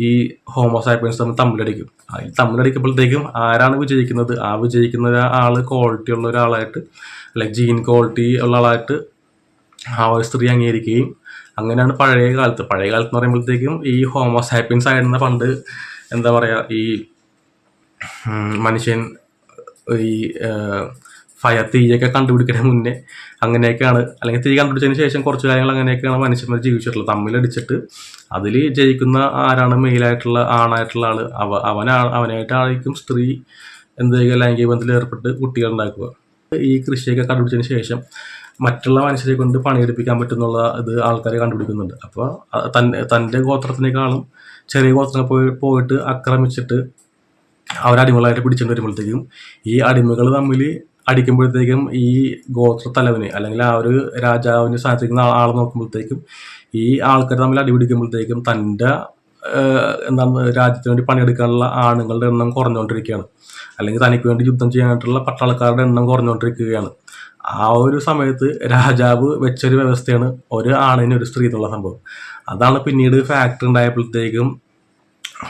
ഈ ഹോമോസാപ്പിയൻസ് തമ്മിലടിക്കും. അതിൽ തമ്മിലടിക്കുമ്പോഴത്തേക്കും ആരാണ് വിജയിക്കുന്നത്, ആ വിജയിക്കുന്ന ആൾ ക്വാളിറ്റി ഉള്ള ഒരാളായിട്ട് അല്ലെങ്കിൽ ജീൻ ക്വാളിറ്റി ഉള്ള ആളായിട്ട് ആ ഒരു സ്ത്രീ അംഗീകരിക്കുകയും അങ്ങനെയാണ് പഴയ കാലത്ത് എന്ന് പറയുമ്പോഴത്തേക്കും ഈ ഹോമോസാപ്പിയൻസ് ആയിരുന്ന പണ്ട് എന്താ പറയുക, ഈ മനുഷ്യൻ ഈ തീയൊക്കെ കണ്ടുപിടിക്കുന്നതിന് മുന്നേ അങ്ങനെയൊക്കെയാണ്, അല്ലെങ്കിൽ തീ കണ്ടുപിടിച്ചതിന് ശേഷം കുറച്ച് കാര്യങ്ങൾ അങ്ങനെയൊക്കെയാണ് മനുഷ്യന്മാർ ജീവിച്ചിട്ടുള്ളത്. തമ്മിലടിച്ചിട്ട് അതിൽ ജയിക്കുന്ന ആരാണ് മെയിലായിട്ടുള്ള ആണായിട്ടുള്ള ആൾ അവനായിട്ടായിരിക്കും സ്ത്രീ എന്തെങ്കിലും ലൈംഗിക ബന്ധത്തിൽ ഏർപ്പെട്ട് കുട്ടികൾ ഉണ്ടാക്കുക. ഈ കൃഷിയൊക്കെ കണ്ടുപിടിച്ചതിന് ശേഷം മറ്റുള്ള മനുഷ്യരെ കൊണ്ട് പണിയെടുപ്പിക്കാൻ പറ്റുന്നുള്ള ഇത് ആൾക്കാരെ കണ്ടുപിടിക്കുന്നുണ്ട്. അപ്പോൾ തൻ്റെ ഗോത്രത്തിനേക്കാളും ചെറിയ ഗോത്രങ്ങൾ പോയിട്ട് ആക്രമിച്ചിട്ട് അവരടിമകളായിട്ട് പിടിച്ചുകൊണ്ട് വരുമ്പോഴത്തേക്കും ഈ അടിമകൾ തമ്മിൽ അടിക്കുമ്പോഴത്തേക്കും ഈ ഗോത്ര തലവന് അല്ലെങ്കിൽ ആ ഒരു രാജാവിന് സ്ഥാനത്തിരിക്കുന്ന ആളെ നോക്കുമ്പോഴത്തേക്കും ഈ ആൾക്കാർ തമ്മിൽ അടിപിടിക്കുമ്പോഴത്തേക്കും തൻ്റെ രാജ്യത്തിന് വേണ്ടി പണിയെടുക്കാനുള്ള ആണുങ്ങളുടെ എണ്ണം കുറഞ്ഞുകൊണ്ടിരിക്കുകയാണ്, അല്ലെങ്കിൽ തനിക്ക് വേണ്ടി യുദ്ധം ചെയ്യാനായിട്ടുള്ള പട്ടാളക്കാരുടെ എണ്ണം കുറഞ്ഞുകൊണ്ടിരിക്കുകയാണ്. ആ ഒരു സമയത്ത് രാജാവ് വെച്ചൊരു വ്യവസ്ഥയാണ് ഒരു ആണിന് ഒരു സ്ത്രീ എന്നുള്ള സംഭവം. അതാണ് പിന്നീട് ഫാക്ടറി ഉണ്ടായപ്പോഴത്തേക്കും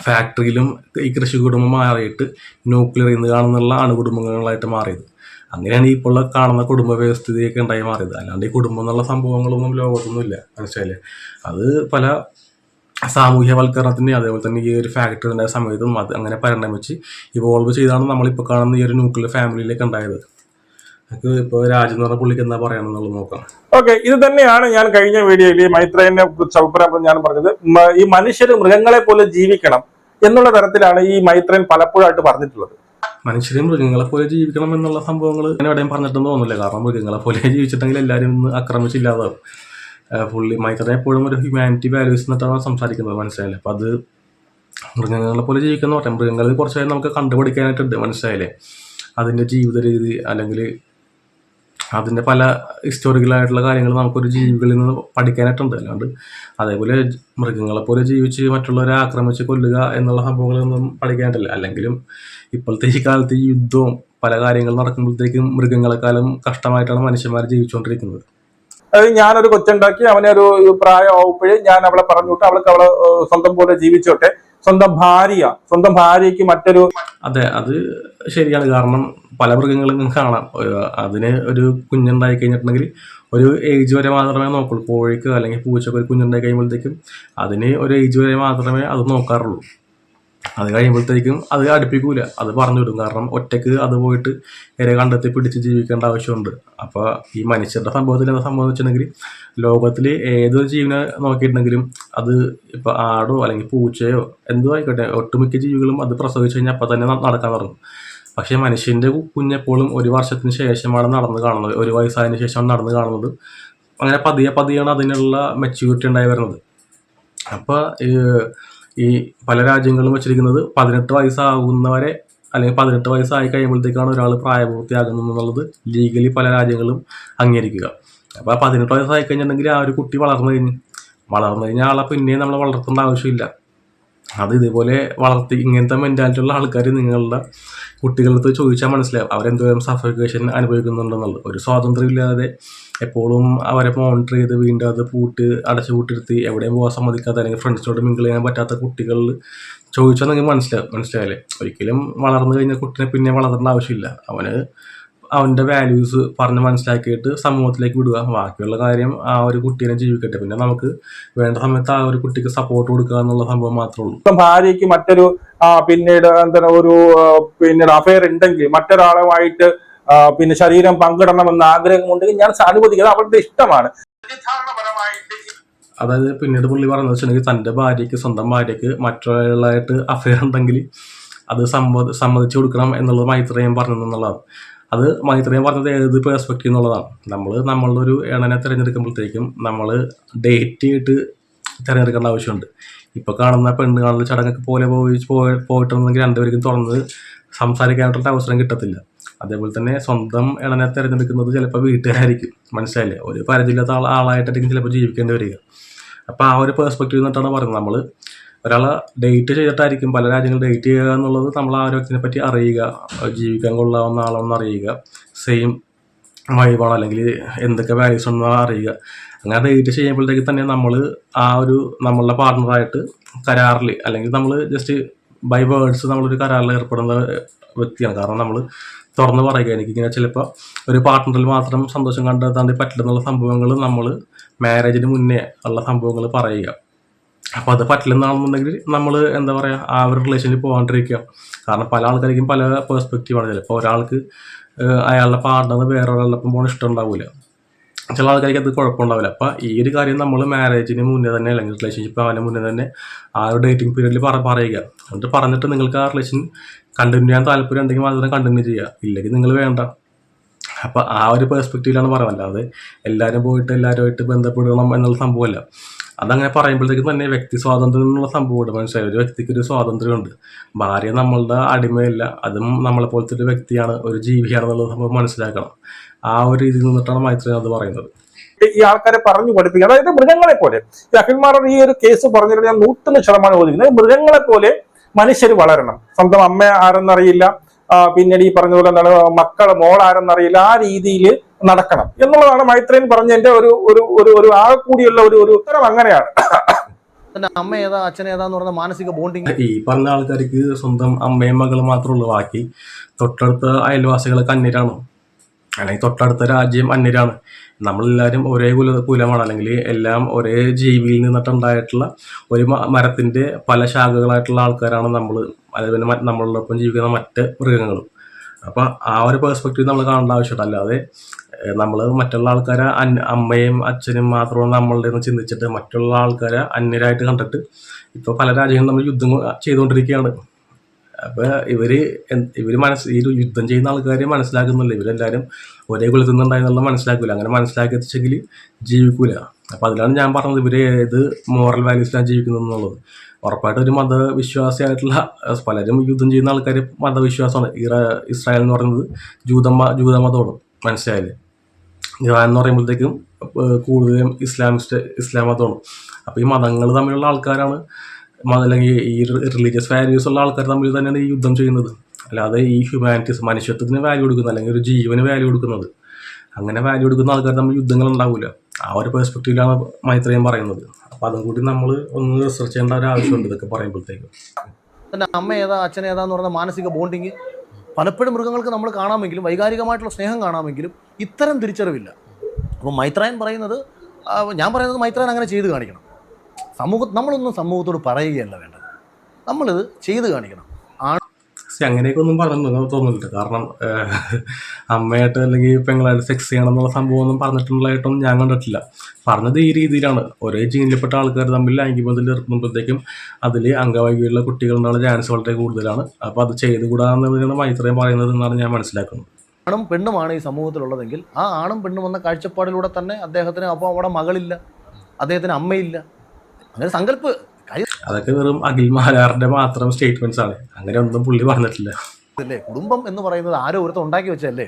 ഫാക്ടറിയിലും ഈ കൃഷി കുടുംബം മാറിയിട്ട് ന്യൂക്ലിയർ ഇന്ന് കാണുന്നുള്ള അണുകുടുംബങ്ങളായിട്ട് മാറിയത്. അങ്ങനെയാണ് ഇപ്പോൾ കാണുന്ന കുടുംബ വ്യവസ്ഥിതിയൊക്കെ ഉണ്ടായി മാറിയത്. അല്ലാണ്ട് ഈ കുടുംബം എന്നുള്ള സംഭവങ്ങളൊന്നും ലോകത്തൊന്നുമില്ല, മനസ്സിലായില്ലേ? അത് പല സാമൂഹ്യവൽക്കരണത്തിൻ്റെ അതേപോലെ തന്നെ ഈ ഒരു ഫാക്ടറി ഉണ്ടായ സമയത്തും അത് അങ്ങനെ പരിണമിച്ച് ഇവോൾവ് ചെയ്താണ് നമ്മളിപ്പോൾ കാണുന്ന ഈ ഒരു ന്യൂക്ലിയർ ഫാമിലിയിലേക്ക് ഉണ്ടായത്. നമുക്ക് ഇപ്പോൾ രാജ് എന്ന് പറഞ്ഞ പുള്ളിക്ക് എന്താ പറയാണെന്നുള്ളത് നോക്കാം. ഓക്കെ, ഇത് തന്നെയാണ് ഞാൻ കഴിഞ്ഞ വീഡിയോയിൽ മൈത്രേനെ കുറിച്ച് അഭിപ്രായം ഞാൻ പറഞ്ഞത്. ഈ മനുഷ്യർ മൃഗങ്ങളെ പോലെ ജീവിക്കണം എന്നുള്ള തരത്തിലാണ് ഈ മൈത്രേൻ പലപ്പോഴായിട്ട് പറഞ്ഞിട്ടുള്ളത്. മനുഷ്യരും മൃഗങ്ങളെ പോലെ ജീവിക്കണം എന്നുള്ള സംഭവങ്ങൾ ഞാൻ എവിടെയും പറഞ്ഞിട്ടൊന്നും തോന്നുന്നില്ല. കാരണം മൃഗങ്ങളെ പോലെ ജീവിച്ചിട്ടെങ്കിൽ എല്ലാവരും ഒന്ന് ആക്രമിച്ചില്ലാതാവും. പുള്ളി മൈത്രേൻ എപ്പോഴും ഒരു ഹ്യൂമാനിറ്റി വാല്യൂസ് എന്നിട്ടാണ് സംസാരിക്കുന്നത്, മനസ്സിലായില്ലേ? അപ്പം അത് മൃഗങ്ങളെ പോലെ ജീവിക്കുന്ന പറയാം. മൃഗങ്ങളിൽ കുറച്ചായി നമുക്ക് കണ്ടുപിടിക്കാനായിട്ടുണ്ട്, മനസ്സിലായില്ലേ? അതിൻ്റെ ജീവിത രീതി അല്ലെങ്കിൽ അതിൻ്റെ പല ഹിസ്റ്റോറിക്കലായിട്ടുള്ള കാര്യങ്ങൾ നമുക്കൊരു ജീവികളിൽ നിന്ന് പഠിക്കാനായിട്ടുണ്ട്. അല്ലാണ്ട് അതേപോലെ മൃഗങ്ങളെ പോലെ ജീവിച്ച് മറ്റുള്ളവരെ ആക്രമിച്ച് കൊല്ലുക എന്നുള്ള സംഭവങ്ങളൊന്നും പഠിക്കാനായിട്ടില്ല. അല്ലെങ്കിലും ഇപ്പോഴത്തെ ഈ കാലത്ത് ഈ യുദ്ധവും പല കാര്യങ്ങൾ നടക്കുമ്പോഴത്തേക്കും മൃഗങ്ങളെക്കാളും കഷ്ടമായിട്ടാണ് മനുഷ്യന്മാർ ജീവിച്ചുകൊണ്ടിരിക്കുന്നത്. അതായത് ഞാനൊരു കൊച്ചുണ്ടാക്കി അവനെ ഒരു പ്രായമാവുമ്പോഴേ ഞാൻ അവളെ പറഞ്ഞു വിട്ട് അവൾക്ക് അവളെ സ്വന്തം പോലെ ജീവിച്ചോട്ടെ. സ്വന്തം ഭാര്യയ്ക്ക് മറ്റൊരു അതെ, അത് ശരിയാണ്. കാരണം പല മൃഗങ്ങളും കാണാം, അതിന് ഒരു കുഞ്ഞുണ്ടായി കഴിഞ്ഞിട്ടുണ്ടെങ്കിൽ ഒരു ഏജ് വരെ മാത്രമേ നോക്കുള്ളൂ. കോഴിക്ക് അല്ലെങ്കിൽ പൂച്ചക്ക് ഒരു കുഞ്ഞുണ്ടായി കഴിയുമ്പോഴത്തേക്കും അതിന് ഒരു ഏജ് വരെ മാത്രമേ അത് നോക്കാറുള്ളൂ. അത് കഴിയുമ്പോഴത്തേക്കും അത് അടുപ്പിക്കൂല, അത് പറഞ്ഞു വിടും. കാരണം ഒറ്റയ്ക്ക് അത് പോയിട്ട് ഇര കണ്ടെത്തി പിടിച്ച് ജീവിക്കേണ്ട ആവശ്യമുണ്ട്. അപ്പോൾ ഈ മനുഷ്യരുടെ സംഭവത്തിൽ എന്താ സംഭവം വെച്ചിട്ടുണ്ടെങ്കിൽ ലോകത്തിൽ ഏതൊരു ജീവനെ നോക്കിയിട്ടുണ്ടെങ്കിലും അത് ഇപ്പോൾ ആടോ അല്ലെങ്കിൽ പൂച്ചയോ എന്തോ ആയിക്കോട്ടെ, ഒട്ടുമിക്ക ജീവികളും അത് പ്രസവിച്ച് കഴിഞ്ഞാൽ അപ്പം തന്നെ നടക്കാൻ തുടങ്ങും. പക്ഷേ മനുഷ്യൻ്റെ കുഞ്ഞെപ്പോഴും ഒരു വർഷത്തിന് ശേഷമാണ് നടന്ന് കാണുന്നത്, ഒരു വയസ്സായതിനു ശേഷമാണ് നടന്ന് കാണുന്നത്. അങ്ങനെ പതിയാണ് അതിനുള്ള മെച്യൂരിറ്റി ഉണ്ടായി വരുന്നത്. അപ്പോൾ ഈ പല രാജ്യങ്ങളും വെച്ചിരിക്കുന്നത് 18 വയസ്സാകുന്നവരെ അല്ലെങ്കിൽ 18 വയസ്സായി കഴിയുമ്പോഴത്തേക്കാണ് ഒരാൾ പ്രായപൂർത്തിയാകുന്നത് എന്നുള്ളത് ലീഗലി പല രാജ്യങ്ങളും അംഗീകരിക്കുക. അപ്പോൾ 18 വയസ്സായി കഴിഞ്ഞിട്ടുണ്ടെങ്കിൽ ആ ഒരു കുട്ടി വളർന്നു കഴിഞ്ഞാൽ ആളെ പിന്നെയും നമ്മൾ വളർത്തേണ്ട ആവശ്യമില്ല. അത് ഇതേപോലെ വളർത്തി ഇങ്ങനത്തെ മെൻറ്റാലിറ്റി ഉള്ള ആൾക്കാർ നിങ്ങളുടെ കുട്ടികളടുത്ത് ചോദിച്ചാൽ മനസ്സിലാവും അവരെന്തോരം സഫോക്കേഷൻ അനുഭവിക്കുന്നുണ്ടെന്നുള്ളത്. ഒരു സ്വാതന്ത്ര്യം ഇല്ലാതെ എപ്പോഴും അവരെ മോണിറ്റർ ചെയ്ത് വീണ്ടും അത് അടച്ചു പൂട്ടിരുത്തി എവിടെയും പോകാൻ സമ്മതിക്കാത്ത അല്ലെങ്കിൽ ഫ്രണ്ട്സിനോട് മിങ്കിൾ ചെയ്യാൻ പറ്റാത്ത കുട്ടികളിൽ ചോദിച്ചാൽ നിങ്ങൾക്ക് മനസ്സിലായില്ലേ? ഒരിക്കലും വളർന്നു കഴിഞ്ഞ കുട്ടിനെ പിന്നെ വളർത്തേണ്ട ആവശ്യമില്ല. അവന് അവൻ്റെ വാല്യൂസ് പറഞ്ഞ് മനസ്സിലാക്കിയിട്ട് സമൂഹത്തിലേക്ക് വിടുക. ബാക്കിയുള്ള കാര്യം ആ ഒരു കുട്ടീനെ ജീവിക്കട്ടെ. പിന്നെ നമുക്ക് വേണ്ട സമയത്ത് ആ ഒരു കുട്ടിക്ക് സപ്പോർട്ട് കൊടുക്കുക എന്നുള്ള സംഭവം മാത്രമേ ഉള്ളൂ. ഇപ്പം ഭാര്യയ്ക്ക് മറ്റൊരു പിന്നീട് എന്താണ് പിന്നീട് അഫയർ ഉണ്ടെങ്കിൽ മറ്റൊരാളുമായിട്ട് പിന്നെ ശരീരം പങ്കിടണമെന്ന് ആഗ്രഹമുണ്ടെങ്കിൽ ഞാൻ അനുവദിക്കുന്നത് അവരുടെ ഇഷ്ടമാണ്. അതായത് പിന്നീട് പുള്ളി പറയുന്നത് വെച്ചിട്ടുണ്ടെങ്കിൽ തൻ്റെ ഭാര്യയ്ക്ക്, സ്വന്തം ഭാര്യയ്ക്ക് മറ്റൊരാളായിട്ട് അഫയർ ഉണ്ടെങ്കിൽ അത് സമ്മതിച്ചു കൊടുക്കണം എന്നുള്ളത് മൈത്രേയൻ പറഞ്ഞതെന്നുള്ളതാണ്. അത് മൈത്രേയൻ പറഞ്ഞത് ഏത് പേഴ്സ്പെക്റ്റീവ് എന്നുള്ളതാണ്. നമ്മളുടെ ഒരു എണ്ണനെ തിരഞ്ഞെടുക്കുമ്പോഴത്തേക്കും നമ്മൾ ഡേറ്റ് ചെയ്തിട്ട് തിരഞ്ഞെടുക്കേണ്ട ആവശ്യമുണ്ട്. ഇപ്പോൾ കാണുന്ന പെണ്ണ് കാണുന്ന ചടങ്ങൊക്കെ പോലെ പോയിട്ടുണ്ടെങ്കിൽ രണ്ടുപേർക്കും തുറന്ന് സംസാരിക്കാനായിട്ടുള്ള അവസരം കിട്ടത്തില്ല. അതേപോലെ തന്നെ സ്വന്തം ഇണനെ തിരഞ്ഞെടുക്കുന്നത് ചിലപ്പോൾ വീട്ടുകാരായിരിക്കും. മനസ്സിലായില്ലേ? ഒരു പരിചയമില്ലാത്ത ആളായിട്ടായിരിക്കും ചിലപ്പോൾ ജീവിക്കേണ്ടി വരിക. അപ്പോൾ ആ ഒരു പേഴ്സ്പെക്റ്റീവ് എന്നിട്ടാണ് പറയുന്നത്. നമ്മൾ ഒരാളെ ഡേറ്റ് ചെയ്തിട്ടായിരിക്കും പല രാജ്യങ്ങൾ ഡേറ്റ് ചെയ്യുക എന്നുള്ളത്. നമ്മൾ ആ ഒരു വ്യക്തിനെ പറ്റി അറിയുക, ജീവിക്കാൻ കൊള്ളാവുന്ന ആളെന്ന് അറിയുക, സെയിം വൈബാണോ അല്ലെങ്കിൽ എന്തൊക്കെ വാല്യൂസ് ഉണ്ടെന്ന് അറിയുക. അങ്ങനെ ഡേറ്റ് ചെയ്യുമ്പോഴത്തേക്ക് തന്നെ നമ്മൾ ആ ഒരു നമ്മളുടെ പാർട്ട്ണറായിട്ട് കരാറിൽ അല്ലെങ്കിൽ നമ്മൾ ജസ്റ്റ് ബൈ വേർഡ്സ് നമ്മളൊരു കരാറിൽ ഏർപ്പെടുന്ന വ്യക്തിയാണ്. കാരണം നമ്മൾ തുറന്ന് പറയുക, എനിക്കിങ്ങനെ ചിലപ്പോൾ ഒരു പാർട്ട്ണറിൽ മാത്രം സന്തോഷം കണ്ടെത്താൻ പറ്റില്ലെന്നുള്ള സംഭവങ്ങൾ നമ്മൾ മാരേജിന് മുന്നേ ഉള്ള സംഭവങ്ങൾ പറയുക. അപ്പോൾ അത് പറ്റില്ലെന്നാണെന്നുണ്ടെങ്കിൽ നമ്മൾ എന്താ പറയുക, ആ ഒരു റിലേഷനിൽ പോകാണ്ടിരിക്കുക. കാരണം പല ആൾക്കാർക്കും പല പേഴ്സ്പെക്റ്റീവാണ്. ചിലപ്പോൾ ഒരാൾക്ക് അയാളുടെ പാർട്ട്ണർ വേറൊരാളുടെ പോകാൻ ഇഷ്ടം ഉണ്ടാവില്ല, ചില ആൾക്കാർക്ക് അത് കുഴപ്പമുണ്ടാവില്ല. അപ്പോൾ ഈ ഒരു കാര്യം നമ്മൾ മാരേജിന് മുന്നേ തന്നെ അല്ലെങ്കിൽ റിലേഷൻഷിപ്പ് ആവാൻ മുന്നേ തന്നെ ആ ഒരു ഡേറ്റിംഗ് പീരീഡിൽ പറയുക. എന്നിട്ട് പറഞ്ഞിട്ട് നിങ്ങൾക്ക് ആ റിലേഷൻ കണ്ടിന്യൂ ചെയ്യാൻ താല്പര്യം ഉണ്ടെങ്കിൽ മാത്രം കണ്ടിന്യൂ ചെയ്യുക, ഇല്ലെങ്കിൽ നിങ്ങൾ വേണ്ട. അപ്പോൾ ആ ഒരു പേഴ്സ്പെക്റ്റീവിലാണ് പറയുന്നത്. അല്ലാതെ എല്ലാവരും പോയിട്ട് എല്ലാവരുമായിട്ട് ബന്ധപ്പെടണം എന്നുള്ള സംഭവമല്ല. അതങ്ങനെ പറയുമ്പോഴത്തേക്കും തന്നെ വ്യക്തി സ്വാതന്ത്ര്യം എന്നുള്ള സംഭവമുണ്ട്. മനസ്സിലായി? ഒരു വ്യക്തിക്ക് ഒരു സ്വാതന്ത്ര്യമുണ്ട്. ഭാര്യ നമ്മളുടെ അടിമയല്ല, അതും നമ്മളെ പോലത്തെ ഒരു വ്യക്തിയാണ്, ഒരു ജീവിയാണെന്നുള്ള സംഭവം മനസ്സിലാക്കണം. ആ ഒരു രീതിയിൽ നിന്നിട്ടാണ് മൈത്രേയൻ അത് പറയുന്നത്. ഈ ആൾക്കാരെ പറഞ്ഞു പഠിപ്പിക്കുക. അതായത് മൃഗങ്ങളെ പോലെ ഈ അഖിൽമാരുടെ ഈ ഒരു കേസ് പറഞ്ഞിട്ട് ഞാൻ 100% ഓദിക്കുന്നത്. മൃഗങ്ങളെ പോലെ മനുഷ്യർ വളരണം. സ്വന്തം അമ്മ ആരെന്നറിയില്ല, പിന്നീട് ഈ പറഞ്ഞതുപോലെ എന്താണ് മോൾ ആരെന്നറിയില്ല, ആ രീതിയിൽ നടക്കണം എന്നുള്ളതാണ് മൈത്രേയൻ പറഞ്ഞതിന്റെ ഒരു ആകെ കൂടിയുള്ള ഒരു ഉത്തരം. അങ്ങനെയാണ് അമ്മ ഏതാ അച്ഛൻ ഏതാന്ന് പറയുന്ന മാനസിക ബോണ്ടിങ് ഈ പറഞ്ഞ ആൾക്കാർക്ക് സ്വന്തം അമ്മയും മകളും മാത്രമേ ഉള്ളൂ. ബാക്കി തൊട്ടടുത്ത അയൽവാസികളൊക്കെ അന്യരാണ്, അല്ലെങ്കിൽ തൊട്ടടുത്ത രാജ്യം അന്യരാണ്. നമ്മളെല്ലാവരും ഒരേ കുലമാണ്, അല്ലെങ്കിൽ എല്ലാം ഒരേ ജീവിയിൽ നിന്നിട്ടുണ്ടായിട്ടുള്ള ഒരു മരത്തിൻ്റെ പല ശാഖകളായിട്ടുള്ള ആൾക്കാരാണ് നമ്മൾ. അതേപോലെ നമ്മളോടൊപ്പം ജീവിക്കുന്ന മറ്റ് മൃഗങ്ങളും. അപ്പം ആ ഒരു പേഴ്സ്പെക്റ്റീവ് നമ്മൾ കാണേണ്ട ആവശ്യമുണ്ട്. അല്ലാതെ നമ്മൾ മറ്റുള്ള ആൾക്കാരെ അമ്മയും അച്ഛനും മാത്രമാണ് നമ്മളുടെ എന്ന് ചിന്തിച്ചിട്ട് മറ്റുള്ള ആൾക്കാരെ അന്യരായിട്ട് കണ്ടിട്ട് ഇപ്പോൾ പല രാജ്യങ്ങളും നമ്മൾ യുദ്ധം ചെയ്തുകൊണ്ടിരിക്കുകയാണ്. അപ്പോൾ ഇവർ ഈ യുദ്ധം ചെയ്യുന്ന ആൾക്കാരെ മനസ്സിലാക്കുന്നില്ല. ഇവരെല്ലാവരും ഒരേ കുലത്തിൽ നിന്നുണ്ടായെന്നുള്ള മനസ്സിലാക്കില്ല. അങ്ങനെ മനസ്സിലാക്കി വെച്ചെങ്കിൽ ജീവിക്കൂല. അപ്പോൾ അതിലാണ് ഞാൻ പറഞ്ഞത് ഇവർ ഏത് മോറൽ വാല്യൂസിലാണ് ജീവിക്കുന്നത് എന്നുള്ളത്. ഉറപ്പായിട്ടും ഒരു മതവിശ്വാസിയായിട്ടുള്ള പലരും യുദ്ധം ചെയ്യുന്ന ആൾക്കാർ മതവിശ്വാസമാണ്. ഇസ്രായേൽ എന്ന് പറയുന്നത് ജൂതമതമാണ്. മനസ്സിലായില്ലേ? ഇറാൻ എന്ന് പറയുമ്പോഴത്തേക്കും കൂടുതലും ഇസ്ലാം മതമാണ്. അപ്പോൾ ഈ മതങ്ങൾ തമ്മിലുള്ള ആൾക്കാരാണ്, അല്ലെങ്കിൽ ഈ റിലീജിയസ് വാല്യൂസ് ഉള്ള ആൾക്കാർ തമ്മിൽ തന്നെയാണ് ഈ യുദ്ധം ചെയ്യുന്നത്. അല്ലാതെ ഈ ഹ്യൂമാനിറ്റീസ് മനുഷ്യത്വത്തിന് വാല്യൂ കൊടുക്കുന്നത് അല്ലെങ്കിൽ ഒരു ജീവന് വാല്യൂ കൊടുക്കുന്നത്, അങ്ങനെ വാല്യൂ കൊടുക്കുന്ന ആൾക്കാർ തമ്മിൽ യുദ്ധങ്ങൾ ഉണ്ടാവില്ല. ആ ഒരു പെർസ്പെക്റ്റീവിലാണ് മൈത്രേയൻ പറയുന്നത്. അപ്പോൾ അതും കൂടി നമ്മൾ ഒന്ന് റിസർച്ച് ചെയ്യേണ്ട ഒരു ആവശ്യമുണ്ട് ഇതൊക്കെ പറയുമ്പോഴത്തേക്കും. അമ്മ ഏതാ അച്ഛൻ ഏതാന്ന് പറയുന്ന മാനസിക ബോണ്ടിങ് പലപ്പോഴും മൃഗങ്ങൾക്ക് നമ്മൾ കാണാമെങ്കിലും, വൈകാരികമായിട്ടുള്ള സ്നേഹം കാണാമെങ്കിലും ഇത്തരം തിരിച്ചറിവില്ല. അപ്പോൾ മൈത്രേയൻ പറയുന്നത്, ഞാൻ പറയുന്നത് മൈത്രേയൻ അങ്ങനെ ചെയ്ത് കാണിക്കണം. നമ്മളൊന്നും സമൂഹത്തോട് പറയുകയല്ല വേണ്ടത്, നമ്മളിത് ചെയ്ത് കാണിക്കണം. അങ്ങനെയൊക്കെ ഒന്നും പറഞ്ഞു തോന്നുന്നില്ല. കാരണം അമ്മയായിട്ട് അല്ലെങ്കിൽ പെങ്ങളായിട്ട് സെക്സ് ചെയ്യണം എന്നുള്ള സംഭവം ഒന്നും പറഞ്ഞിട്ടുള്ളതായിട്ടൊന്നും ഞാൻ കണ്ടിട്ടില്ല. പറഞ്ഞത് ഈ രീതിയിലാണ്, ഒരേ ജീനിൽപ്പെട്ട ആൾക്കാർ തമ്മിൽ ലൈംഗിക ബന്ധത്തിൽ ഏർപ്പെടുമ്പോഴത്തേക്കും അതിൽ അംഗവൈകല്യമുള്ള കുട്ടികളുണ്ടാകുന്ന ചാൻസ് വളരെ കൂടുതലാണ്. അപ്പോൾ അത് ചെയ്തുകൂടാന്നുള്ളതാണ് മൈത്രേയൻ പറയുന്നത് എന്നാണ് ഞാൻ മനസ്സിലാക്കുന്നത്. ആണും പെണ്ണുമാണ് ഈ സമൂഹത്തിലുള്ളതെങ്കിൽ ആ ആണും പെണ്ണും എന്ന കാഴ്ചപ്പാടിലൂടെ തന്നെ അദ്ദേഹത്തിന് അപ്പോൾ അവിടെ മകളില്ല, അദ്ദേഹത്തിന് അമ്മയില്ല, അങ്ങനെ സങ്കല്പ. അതൊക്കെ വെറും അഖിൽമാരാറിന്റെ മാത്രം സ്റ്റേറ്റ്മെന്റ്സ് ആണ്. അങ്ങനെ ഒന്നും പുള്ളി പറഞ്ഞിട്ടില്ല. അല്ലേ, കുടുംബം എന്ന് പറയുന്നത് ആരോ ഒരുത്തം ഉണ്ടാക്കി വെച്ചല്ലേ,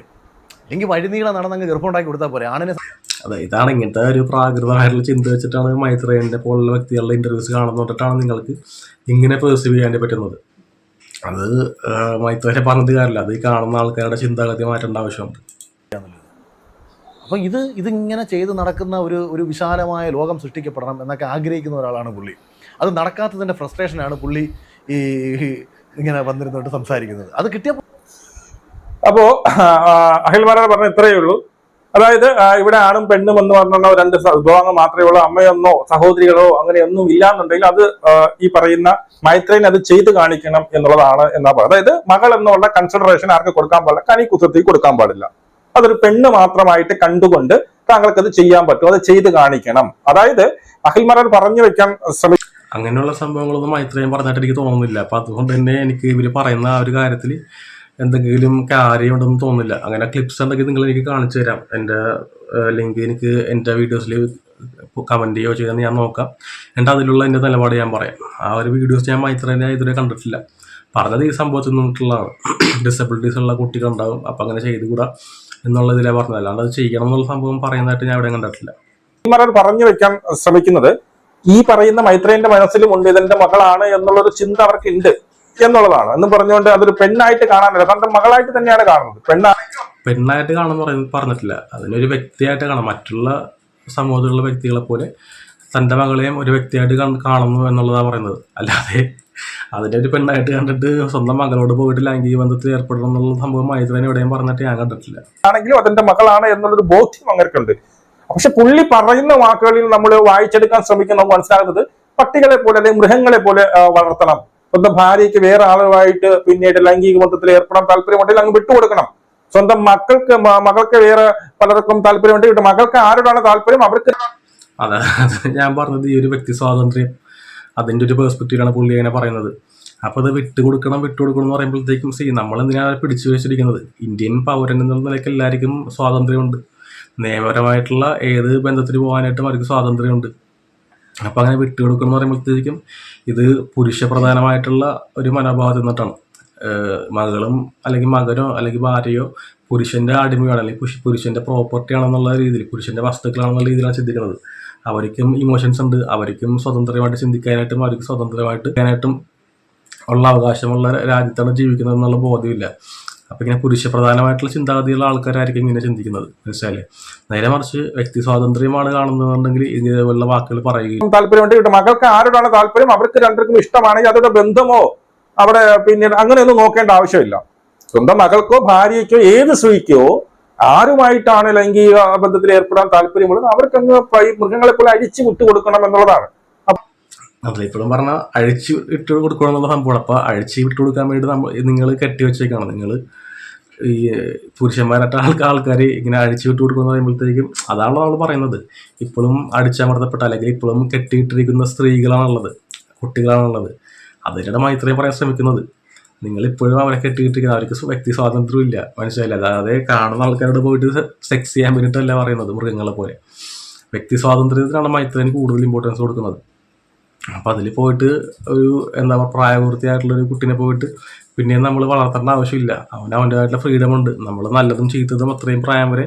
അല്ലെങ്കിൽ വഴിനീളം നടന്നങ്ങ് ഗർഭം ഉണ്ടാക്കി കൊടുത്താൽ പോരെ ആണിനെ. അതെ, ഇതാണ് ഇങ്ങനത്തെ ഒരു പ്രാകൃതമായിട്ടുള്ള ചിന്ത വെച്ചിട്ടാണ് മൈത്രേയന്റെ പോലുള്ള വ്യക്തികളുടെ ഇന്റർവ്യൂസ് കാണുന്നോണ്ടിട്ടാണ് നിങ്ങൾക്ക് ഇങ്ങനെ പെർസീവ് ചെയ്യാൻ പറ്റുന്നത്. അത് മൈത്രേയനെ പറഞ്ഞത് കാര്യമില്ല, അത് ഈ കാണുന്ന ആൾക്കാരുടെ ചിന്താഗതി മാറ്റേണ്ട ആവശ്യമുണ്ട്. അപ്പം ഇതിങ്ങനെ ചെയ്ത് നടക്കുന്ന ഒരു വിശാലമായ ലോകം സൃഷ്ടിക്കപ്പെടണം എന്നൊക്കെ ആഗ്രഹിക്കുന്ന ഒരാളാണ് പുള്ളി. അത് നടക്കാത്തതിൻ്റെ ഫ്രസ്ട്രേഷനാണ് പുള്ളി ഈ ഇങ്ങനെ വന്നിരുന്നോട്ട് സംസാരിക്കുന്നത്. അത് കിട്ടിയ അപ്പോ അഖിൽമാരാർ പറഞ്ഞ ഇത്രയേ ഉള്ളൂ. അതായത് ഇവിടെ ആണും പെണ്ണും എന്ന് പറഞ്ഞ രണ്ട് വിഭാഗങ്ങൾ മാത്രമേ ഉള്ളൂ. അമ്മയൊന്നോ സഹോദരികളോ അങ്ങനെയൊന്നും ഇല്ലാന്നുണ്ടെങ്കിൽ അത് ഈ പറയുന്ന മൈത്രേൻ അത് ചെയ്ത് കാണിക്കണം എന്നുള്ളതാണ് എന്നാ പറയുന്നത്. അതായത് മകൾ എന്നുള്ള കൺസിഡറേഷൻ ആർക്ക് കൊടുക്കാൻ പാടില്ല, കനി കുസൃതി കൊടുക്കാൻ പാടില്ല. അതൊരു പെണ്ണ് മാത്രമായിട്ട് കണ്ടുകൊണ്ട് താങ്കൾക്ക് അത് ചെയ്യാൻ പറ്റും, അത് ചെയ്ത് കാണിക്കണം. അതായത് അഖിൽമാരാർ പറഞ്ഞു വെക്കാൻ ശ്രമിക്കും. അങ്ങനെയുള്ള സംഭവങ്ങളൊന്നും മൈത്രേയൻ പറഞ്ഞിട്ട് എനിക്ക് തോന്നുന്നില്ല. അപ്പൊ അതുകൊണ്ട് തന്നെ എനിക്ക് ഇവര് പറയുന്ന ആ ഒരു കാര്യത്തിൽ എന്തെങ്കിലും കാര്യമുണ്ടെന്ന് തോന്നുന്നില്ല. അങ്ങനെ ക്ലിപ്സ് ഉണ്ടെങ്കിൽ നിങ്ങൾ എനിക്ക് കാണിച്ചു തരാം. എൻ്റെ ലിങ്ക് എനിക്ക് എൻ്റെ വീഡിയോസിൽ കമൻറ്റ് ചെയ്യുകയോ ചെയ്താൽ ഞാൻ നോക്കാം. എന്നിട്ട് അതിലുള്ള എൻ്റെ നിലപാട് ഞാൻ പറയാം. ആ ഒരു വീഡിയോസ് ഞാൻ മൈത്രേനെ ഇതുവരെ കണ്ടിട്ടില്ല. പറഞ്ഞത് ഈ സംഭവത്തിൽ നിന്നിട്ടുള്ളതാണ്. ഡിസബിലിറ്റീസ് ഉള്ള കുട്ടികളുണ്ടാവും, അപ്പം അങ്ങനെ ചെയ്തുകൂടാ എന്നുള്ളതിലേ പറഞ്ഞത്. അല്ലാണ്ട് അത് ചെയ്യണം എന്നുള്ള സംഭവം പറയുന്നതായിട്ട് ഞാൻ എവിടെയും കണ്ടിട്ടില്ല. അഖിൽമാരാർ പറഞ്ഞു വെക്കാൻ ശ്രമിക്കുന്നത് ഈ പറയുന്ന മൈത്രേന്റെ മനസ്സിലും ഉണ്ട് ഇതെന്റെ മകളാണ് എന്നുള്ളൊരു ചിന്ത അവർക്ക് ഉണ്ട് എന്നുള്ളതാണ്. എന്ന് പറഞ്ഞുകൊണ്ട് അതൊരു പെണ്ണായിട്ട് കാണാനല്ല, തന്റെ മകളായിട്ട് തന്നെയാണ് കാണുന്നത്. പെണ്ണായിട്ട് കാണാൻ പറഞ്ഞിട്ടില്ല, അതിനൊരു വ്യക്തിയായിട്ട് കാണാം. മറ്റുള്ള സമൂഹത്തിലുള്ള വ്യക്തികളെ പോലെ തൻ്റെ മകളെയും ഒരു വ്യക്തിയായിട്ട് കാണുന്നു എന്നുള്ളതാണ് പറയുന്നത്. അല്ലാതെ അതിൻ്റെ ഒരു പെണ്ണായിട്ട് കണ്ടിട്ട് സ്വന്തം മകളോട് പോയിട്ട് ലൈംഗിക ബന്ധത്തിൽ ഏർപ്പെടണം എന്നുള്ള സംഭവം മൈത്രേനെ എവിടെയും പറഞ്ഞിട്ട് ഞാൻ കണ്ടിട്ടില്ല. ആണെങ്കിലും അതെന്റെ മകളാണ് എന്നുള്ളൊരു ബോധ്യം അങ്ങനെയുണ്ട്. പക്ഷെ പുള്ളി പറയുന്ന വാക്കുകളിൽ നമ്മൾ വായിച്ചെടുക്കാൻ ശ്രമിക്കുന്ന മനസ്സിലാകുന്നത് പട്ടികളെ പോലെ അല്ലെങ്കിൽ മൃഗങ്ങളെ പോലെ വളർത്തണം, സ്വന്തം ഭാര്യയ്ക്ക് വേറെ ആളുമായിട്ട് പിന്നീട് ലൈംഗിക ബന്ധത്തിൽ ഏർപ്പെടാൻ താല്പര്യമുണ്ടെങ്കിൽ അങ്ങ് വിട്ടുകൊടുക്കണം, സ്വന്തം മകൾക്ക് വേറെ പലർക്കും താല്പര്യമുണ്ട്, മകൾക്ക് ആരോടാണ് താല്പര്യം അവർക്ക്. അതെ, ഞാൻ പറഞ്ഞത് ഈ ഒരു വ്യക്തി സ്വാതന്ത്ര്യം അതിൻ്റെ ഒരു പെർസ്പെക്റ്റീവാണ് പുള്ളി അങ്ങനെ പറയുന്നത്. അപ്പോൾ അത് വിട്ടുകൊടുക്കണം എന്ന് പറയുമ്പോഴത്തേക്കും നമ്മളെന്തിനാണ് പിടിച്ചു വെച്ചിരിക്കുന്നത്? ഇന്ത്യൻ പൗരൻ എന്നുള്ള നിലയ്ക്ക് എല്ലാവർക്കും സ്വാതന്ത്ര്യമുണ്ട്. നിയമപരമായിട്ടുള്ള ഏത് ബന്ധത്തിൽ പോകാനായിട്ടും അവർക്ക് സ്വാതന്ത്ര്യമുണ്ട്. അപ്പം അങ്ങനെ വിട്ടുകൊടുക്കണം എന്ന് പറയുമ്പോഴത്തേക്കും ഇത് പുരുഷപ്രധാനമായിട്ടുള്ള ഒരു മനോഭാവത്തിൽ നിന്നിട്ടാണ്. മകളും അല്ലെങ്കിൽ മകനോ അല്ലെങ്കിൽ ഭാര്യയോ പുരുഷൻ്റെ അടിമയാണ് അല്ലെങ്കിൽ പുരുഷൻ്റെ പ്രോപ്പർട്ടി ആണെന്നുള്ള രീതിയിൽ, പുരുഷൻ്റെ വസ്തുക്കളാണെന്നുള്ള രീതിയിലാണ് ചിന്തിക്കുന്നത്. അവർക്കും ഇമോഷൻസ് ഉണ്ട്, അവർക്കും സ്വതന്ത്രമായിട്ട് ചിന്തിക്കാനായിട്ടും അവർക്ക് സ്വതന്ത്രമായിട്ട് ഉള്ള അവകാശമുള്ള രാജ്യത്താണ് ജീവിക്കുന്നത് എന്നുള്ള ബോധ്യമില്ല. അപ്പം ഇങ്ങനെ പുരുഷപ്രധാനമായിട്ടുള്ള ചിന്താഗതിയുള്ള ആൾക്കാരായിരിക്കും ഇങ്ങനെ ചിന്തിക്കുന്നത്, മനസ്സിലായില്ലേ? നേരെ മറിച്ച് വ്യക്തി സ്വാതന്ത്ര്യമാണ് കാണുന്നതെന്നുണ്ടെങ്കിൽ ഇങ്ങനെയുള്ള വാക്കുകൾ പറയുകയും താല്പര്യമുണ്ട്, മകൾക്ക് ആരോടാണ് താല്പര്യം അവർക്ക് രണ്ടുപേർക്കും ഇഷ്ടമാണെങ്കിൽ അതോടെ ബന്ധമോ അവിടെ പിന്നീട് അങ്ങനെയൊന്നും നോക്കേണ്ട ആവശ്യമില്ല. സ്വന്തം മകൾക്കോ ഭാര്യയ്ക്കോ ഏത് സ്ത്രീക്കോ ആരുമായിട്ടാണ് ലൈംഗിക ബന്ധത്തിൽ ഏർപ്പെടാൻ താല്പര്യമുള്ളത് അവർക്കങ്ങ് മൃഗങ്ങളെ പോലെ അഴിച്ചു വിട്ടുകൊടുക്കണം എന്നുള്ളതാണ്. അതിൽ ഇപ്പോഴും പറഞ്ഞാൽ അഴിച്ചു ഇട്ട് കൊടുക്കണം എന്നുള്ള സംഭവമാണ്. അപ്പോൾ അഴിച്ചു വിട്ടു കൊടുക്കാൻ വേണ്ടി നിങ്ങൾ കെട്ടിവെച്ചേക്കാണ്. നിങ്ങൾ ഈ പുരുഷന്മാരായിട്ട് ആൾക്കാർ ഇങ്ങനെ അഴിച്ചു വിട്ടു കൊടുക്കുന്ന പറയുമ്പോഴത്തേക്കും അതാണല്ലോ നമ്മൾ പറയുന്നത്. ഇപ്പോഴും അടിച്ചമർത്തപ്പെട്ട അല്ലെങ്കിൽ ഇപ്പോഴും കെട്ടിയിട്ടിരിക്കുന്ന സ്ത്രീകളാണുള്ളത്, കുട്ടികളാണുള്ളത്. അതിനാണ് മൈത്രേയൻ പറയാൻ ശ്രമിക്കുന്നത്. നിങ്ങളിപ്പോഴും അവരെ കെട്ടിയിട്ടിരിക്കുന്നത്, അവർക്ക് വ്യക്തി സ്വാതന്ത്ര്യം ഇല്ല, മനസ്സിലായില്ല? അതായത് കാണുന്ന ആൾക്കാരോട് പോയിട്ട് സെക്സ് ചെയ്യാൻ വേണ്ടിയിട്ടല്ല പറയുന്നത്, മൃഗങ്ങളെ പോലെ. വ്യക്തി സ്വാതന്ത്ര്യത്തിനാണ് മൈത്രേയൻ കൂടുതൽ ഇമ്പോർട്ടൻസ് കൊടുക്കുന്നത്. അപ്പം അതിൽ പോയിട്ട് ഒരു പ്രായപൂർത്തിയായിട്ടുള്ളൊരു കുട്ടീനെ പോയിട്ട് പിന്നെയും നമ്മൾ വളർത്തേണ്ട ആവശ്യമില്ല. അവൻ്റെതായിട്ടുള്ള ഫ്രീഡം ഉണ്ട്. നമ്മൾ നല്ലതും ചീത്തതും അത്രയും പ്രായം വരെ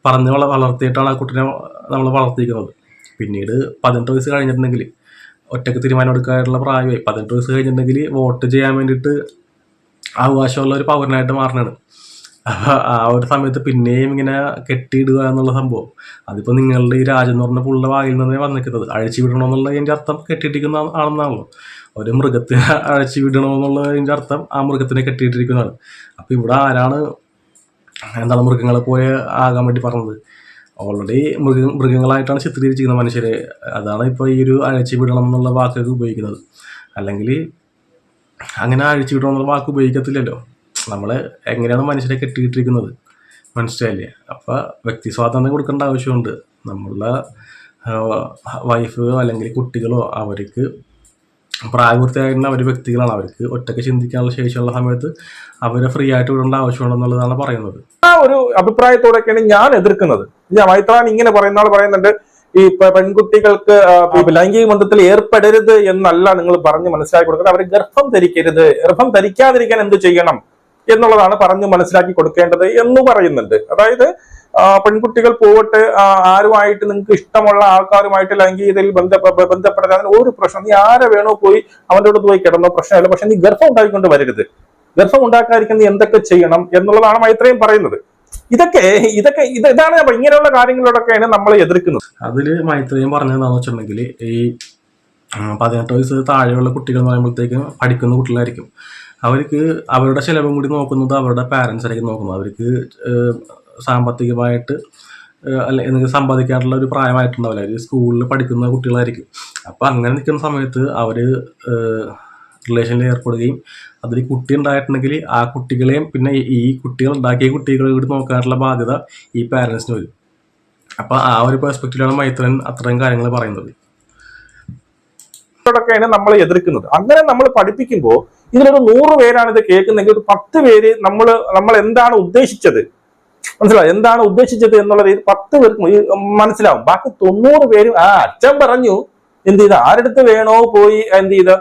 പറഞ്ഞ് വളർത്തിയിട്ടാണ് ആ കുട്ടീനെ നമ്മൾ വളർത്തിയിരിക്കുന്നത്. പിന്നീട് 18 വയസ്സ് കഴിഞ്ഞിട്ടുണ്ടെങ്കിൽ ഒറ്റയ്ക്ക് തീരുമാനം എടുക്കാനുള്ള പ്രായമായി. 18 വയസ്സ് കഴിഞ്ഞിട്ടുണ്ടെങ്കിൽ വോട്ട് ചെയ്യാൻ വേണ്ടിയിട്ട് അവകാശമുള്ള ഒരു പൗരനായിട്ട് മാറണാണ്. അപ്പോൾ ആ ഒരു സമയത്ത് പിന്നെയും ഇങ്ങനെ കെട്ടിയിടുക എന്നുള്ള സംഭവം അതിപ്പോൾ നിങ്ങളുടെ ഈ രാജ്യം എന്ന് പറഞ്ഞ പുള്ള വായിൽ നിന്നേ വന്നിരിക്കുന്നത്. അഴിച്ചു വിടണമെന്നുള്ളതിൻ്റെ അർത്ഥം കെട്ടിയിട്ടിരിക്കുന്ന ആണെന്നാണല്ലോ. ഒരു മൃഗത്തിനെ അഴിച്ചു വിടണമെന്നുള്ളതിൻ്റെ അർത്ഥം ആ മൃഗത്തിനെ കെട്ടിയിട്ടിരിക്കുന്നതാണ്. അപ്പോൾ ഇവിടെ ആരാണ് മൃഗങ്ങളെ പോലെ ആകാൻ വേണ്ടി പറഞ്ഞത്? ഓൾറെഡി മൃഗങ്ങളായിട്ടാണ് ചിത്രീകരിച്ചിരിക്കുന്നത് മനുഷ്യരെ. അതാണ് ഇപ്പോൾ ഈ ഒരു അഴിച്ചു വിടണം എന്നുള്ള വാക്കൊക്കെ ഉപയോഗിക്കുന്നത്. അല്ലെങ്കിൽ അങ്ങനെ അഴിച്ചു വിടണം എന്നുള്ള വാക്ക് ഉപയോഗിക്കത്തില്ലല്ലോ. നമ്മൾ എങ്ങനെയാണ് മനുഷ്യരെ കെട്ടിയിട്ടിരിക്കുന്നത്, മനസ്സിലായില്ലേ? അപ്പോൾ വ്യക്തി സ്വാതന്ത്ര്യം കൊടുക്കേണ്ട ആവശ്യമുണ്ട്. നമ്മളുടെ വൈഫ് അല്ലെങ്കിൽ കുട്ടികളോ അവർക്ക് പ്രായപൂർത്തിയായിരുന്ന അവർ വ്യക്തികളാണ്. അവർക്ക് ഒറ്റയ്ക്ക് ചിന്തിക്കാനുള്ള ശേഷിയുള്ള സമയത്ത് അവരെ ഫ്രീ ആയിട്ട് വിടേണ്ട ആവശ്യമുണ്ടെന്നുള്ളതാണ് പറയുന്നത്. ആ ഒരു അഭിപ്രായത്തോടൊക്കെയാണ് ഞാൻ എതിർക്കുന്നത്. മൈത്രാൻ ഇങ്ങനെ പറയുന്ന ആൾ പറയുന്നുണ്ട്, ഈ പെൺകുട്ടികൾക്ക് ലൈംഗിക ബന്ധത്തിൽ ഏർപ്പെടരുത് എന്നല്ല നിങ്ങൾ പറഞ്ഞ് മനസ്സിലാക്കി കൊടുക്കുന്നത്, അവർ ഗർഭം ധരിക്കരുത്, ഗർഭം ധരിക്കാതിരിക്കാൻ എന്ത് ചെയ്യണം എന്നുള്ളതാണ് പറഞ്ഞ് മനസ്സിലാക്കി കൊടുക്കേണ്ടത് എന്ന് പറയുന്നുണ്ട്. അതായത് പെൺകുട്ടികൾ പോവട്ടെ, ആരുമായിട്ട് നിങ്ങൾക്ക് ഇഷ്ടമുള്ള ആൾക്കാരുമായിട്ട് ലൈംഗികതയിൽ ബന്ധപ്പെടാൻ അതിന് ഒരു പ്രശ്നം. നീ ആരെ വേണോ പോയി അവൻ്റെ അടുത്ത് പോയി കിടന്നോ, പ്രശ്നമില്ല. പക്ഷെ നീ ഗർഭം ഉണ്ടാക്കിക്കൊണ്ട് വരരുത്. ഗർഭം ഉണ്ടാക്കാതിരിക്കാൻ നീ എന്തൊക്കെ ചെയ്യണം എന്നുള്ളതാണ് മൈത്രേയൻ പറയുന്നത്. ഇതാണ് ഇങ്ങനെയുള്ള കാര്യങ്ങളോടൊക്കെയാണ് നമ്മൾ എതിർക്കുന്നത്. അതില് മൈത്രേയൻ പറഞ്ഞതെന്ന് വെച്ചിട്ടുണ്ടെങ്കിൽ ഈ 18 വയസ്സ് താഴെയുള്ള കുട്ടികൾ എന്ന് പറയുമ്പോഴത്തേക്കും പഠിക്കുന്ന കുട്ടികളായിരിക്കും. അവർക്ക് അവരുടെ ചിലവും കൂടി നോക്കുന്നത് അവരുടെ പാരൻസ് ആയിരിക്കും നോക്കുന്നത്. അവർക്ക് സാമ്പത്തികമായിട്ട് അല്ല എന്തെങ്കിലും സമ്പാദിക്കാനുള്ള ഒരു പ്രായമായിട്ടുണ്ടാവില്ല. അവർ സ്കൂളിൽ പഠിക്കുന്ന കുട്ടികളായിരിക്കും. അപ്പോൾ അങ്ങനെ നിൽക്കുന്ന സമയത്ത് അവർ റിലേഷനിൽ ഏർപ്പെടുകയും അതിൽ കുട്ടി ഉണ്ടായിട്ടുണ്ടെങ്കിൽ ആ കുട്ടികളെയും പിന്നെ ഈ കുട്ടികൾ ഉണ്ടാക്കിയ കുട്ടികളെ കൂടി നോക്കാനുള്ള ബാധ്യത ഈ പാരൻസിന് വരും. അപ്പോൾ ആ ഒരു പെർസ്പെക്റ്റീവിലാണ് മൈത്രൻ അത്രയും കാര്യങ്ങൾ പറയുന്നത്. ൊക്കെയാണ് നമ്മൾ എതിർക്കുന്നത്. അങ്ങനെ നമ്മൾ പഠിപ്പിക്കുമ്പോൾ ഇതിലൊരു 100 പേരാണ് ഇത് കേൾക്കുന്നെങ്കിൽ ഒരു 10 പേര് നമ്മൾ എന്താണ് ഉദ്ദേശിച്ചത് മനസ്സിലാവും, എന്താണ് ഉദ്ദേശിച്ചത് എന്നുള്ള രീതി 10 പേർക്ക് മനസ്സിലാവും. ബാക്കി 90 പേരും അച്ഛൻ പറഞ്ഞു എന്ത് ചെയ്ത, ആരെടുത്ത് വേണോ പോയി എന്ത് ചെയ്ത്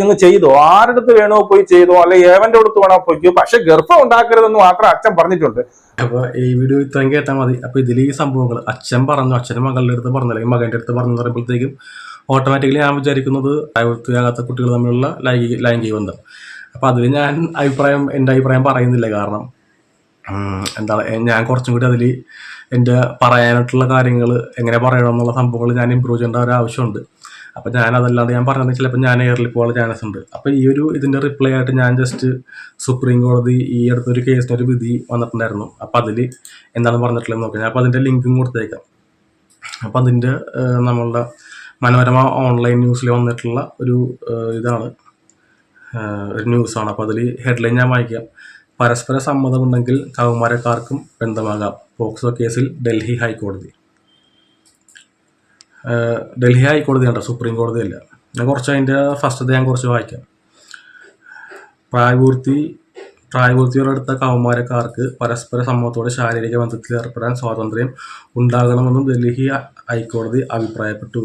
നിങ്ങൾ ചെയ്തോ, ആരെടുത്ത് വേണോ പോയി ചെയ്തോ, അല്ലെ ഏവന്റെ അടുത്ത് വേണോ പോയിക്കോ, പക്ഷെ ഗർഭം ഉണ്ടാക്കരുതെന്ന് മാത്രം അച്ഛൻ പറഞ്ഞിട്ടുണ്ട്. അപ്പൊ ഈ വീഡിയോ ഇത്രയും കേട്ടാൽ മതി. അപ്പൊ ഇതിൽ ഈ സംഭവങ്ങൾ അച്ഛൻ പറഞ്ഞു, അച്ഛനും മകളുടെ അടുത്ത് പറഞ്ഞു, അല്ലെങ്കിൽ മകന്റെ അടുത്ത് പറഞ്ഞു പറയുമ്പോഴത്തേക്കും ഓട്ടോമാറ്റിക്കലി ഞാൻ വിചാരിക്കുന്നത് പ്രായപൂർത്തിയാകാത്ത കുട്ടികൾ തമ്മിലുള്ള ലൈംഗിക ബന്ധം. അപ്പൊ അതിൽ ഞാൻ എൻ്റെ അഭിപ്രായം പറയുന്നില്ല. കാരണം എന്താണ്, ഞാൻ കുറച്ചും കൂടി അതിൽ എൻ്റെ പറയാനായിട്ടുള്ള കാര്യങ്ങൾ എങ്ങനെ പറയണം എന്നുള്ള സംഭവങ്ങൾ ഞാൻ ഇമ്പ്രൂവ് ചെയ്യേണ്ട ഒരു ആവശ്യമുണ്ട്. അപ്പം ഞാൻ അതല്ലാതെ ഞാൻ പറഞ്ഞത് ചിലപ്പോൾ ഞാൻ എയറിൽ പോകാനുള്ള ചാൻസ് ഉണ്ട്. അപ്പോൾ ഈ ഇതിൻ്റെ റിപ്ലൈ ആയിട്ട് ഞാൻ ജസ്റ്റ് സുപ്രീം കോടതി ഈ അടുത്തൊരു കേസിനൊരു വിധി വന്നിട്ടുണ്ടായിരുന്നു. അപ്പോൾ അതിൽ എന്താണ് പറഞ്ഞിട്ടുള്ളത് നോക്കാം. ഞാൻ അപ്പോൾ അതിൻ്റെ ലിങ്കും കൊടുത്തേക്കാം. അപ്പോൾ അതിൻ്റെ നമ്മളുടെ മനോരമ ഓൺലൈൻ ന്യൂസിൽ വന്നിട്ടുള്ള ഒരു ഇതാണ്, ഒരു ന്യൂസാണ്. അപ്പോൾ അതിൽ ഹെഡ്ലൈൻ ഞാൻ വായിക്കാം. പരസ്പര സമ്മതമുണ്ടെങ്കിൽ കൗമാരക്കാർക്കും ബന്ധമാകാം, പോക്സോ കേസിൽ ഡൽഹി ഹൈക്കോടതി. ഡൽഹി ഹൈക്കോടതിയാണ്, സുപ്രീം കോടതിയല്ല. ഞാൻ കുറച്ച് അതിൻ്റെ ഫസ്റ്റത്തെ ഞാൻ കുറച്ച് വായിക്കാം. പ്രായപൂർത്തിയോടടുത്ത കൗമാരക്കാർക്ക് പരസ്പര സമ്മതത്തോടെ ശാരീരിക ബന്ധത്തിൽ ഏർപ്പെടാൻ സ്വാതന്ത്ര്യം ഉണ്ടാകണമെന്നും ഡൽഹി ഹൈക്കോടതി അഭിപ്രായപ്പെട്ടു.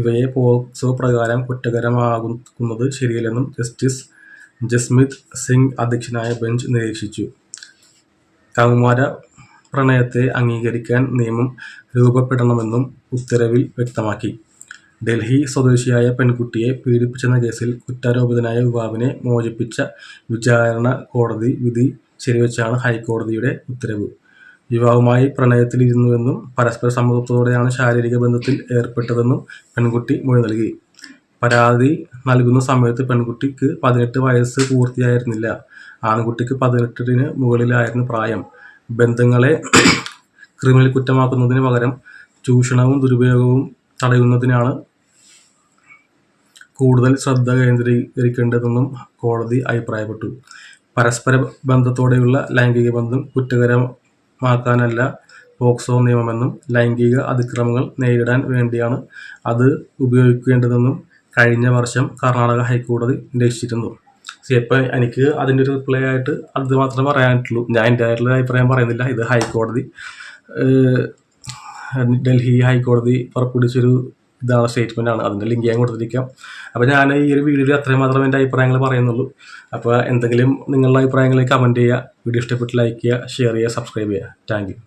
ഇവയെ പോക്സോ പ്രകാരം കുറ്റകരമാക്കുന്നത് ശരിയല്ലെന്നും ജസ്റ്റിസ് ജസ്മിത് സിംഗ് അധ്യക്ഷനായ ബെഞ്ച് നിരീക്ഷിച്ചു. കൗമാര പ്രണയത്തെ അംഗീകരിക്കാൻ നിയമം രൂപപ്പെടണമെന്നും ഉത്തരവിൽ വ്യക്തമാക്കി. ഡൽഹി സ്വദേശിയായ പെൺകുട്ടിയെ പീഡിപ്പിച്ചെന്ന കേസിൽ കുറ്റാരോപിതനായ യുവാവിനെ മോചിപ്പിച്ച വിചാരണ കോടതി വിധി ശരിവെച്ചാണ് ഹൈക്കോടതിയുടെ ഉത്തരവ്. യുവാവുമായി പ്രണയത്തിലിരുന്നുവെന്നും പരസ്പര സമ്മതത്തോടെയാണ് ശാരീരിക ബന്ധത്തിൽ ഏർപ്പെട്ടതെന്നും പെൺകുട്ടി മൊഴി നൽകി. പരാതി നൽകുന്ന സമയത്ത് പെൺകുട്ടിക്ക് 18 വയസ്സ് പൂർത്തിയായിരുന്നില്ല. ആൺകുട്ടിക്ക് 18-ന് മുകളിലായിരുന്നു പ്രായം. ബന്ധങ്ങളെ ക്രിമിനൽ കുറ്റമാക്കുന്നതിന് പകരം ചൂഷണവും ദുരുപയോഗവും തടയുന്നതിനാണ് കൂടുതൽ ശ്രദ്ധ കേന്ദ്രീകരിക്കേണ്ടതെന്നും കോടതി അഭിപ്രായപ്പെട്ടു. പരസ്പര ബന്ധത്തോടെയുള്ള ലൈംഗിക ബന്ധം കുറ്റകരമാക്കാനല്ല പോക്സോ നിയമമെന്നും ലൈംഗിക അതിക്രമങ്ങൾ നേരിടാൻ വേണ്ടിയാണ് അത് ഉപയോഗിക്കേണ്ടതെന്നും കഴിഞ്ഞ വർഷം കർണാടക ഹൈക്കോടതി നിരീക്ഷിച്ചിരുന്നു. ഇപ്പം എനിക്ക് അതിൻ്റെ ഒരു റിപ്ലൈ ആയിട്ട് അത് മാത്രമേ പറയാനായിട്ടുള്ളൂ. ഞാൻ എൻ്റെ ആയിട്ടുള്ള അഭിപ്രായം പറയുന്നില്ല. ഇത് ഹൈക്കോടതി, ഡൽഹി ഹൈക്കോടതി പുറപ്പെടുവിച്ചൊരു ഇതാണ്, സ്റ്റേറ്റ്മെൻറ്റാണ്. അതിൻ്റെ ലിങ്ക് ഞാൻ കൊടുത്തിരിക്കാം. അപ്പോൾ ഞാൻ ഈ ഒരു വീഡിയോയിൽ അത്രയും മാത്രമേ എൻ്റെ അഭിപ്രായങ്ങൾ പറയുന്നുള്ളൂ. അപ്പോൾ എന്തെങ്കിലും നിങ്ങളുടെ അഭിപ്രായങ്ങൾ കമൻറ്റ് ചെയ്യുക. വീഡിയോ ഇഷ്ടപ്പെട്ട് ലൈക്ക് ചെയ്യുക, ഷെയർ ചെയ്യുക, സബ്സ്ക്രൈബ് ചെയ്യുക. Thank you.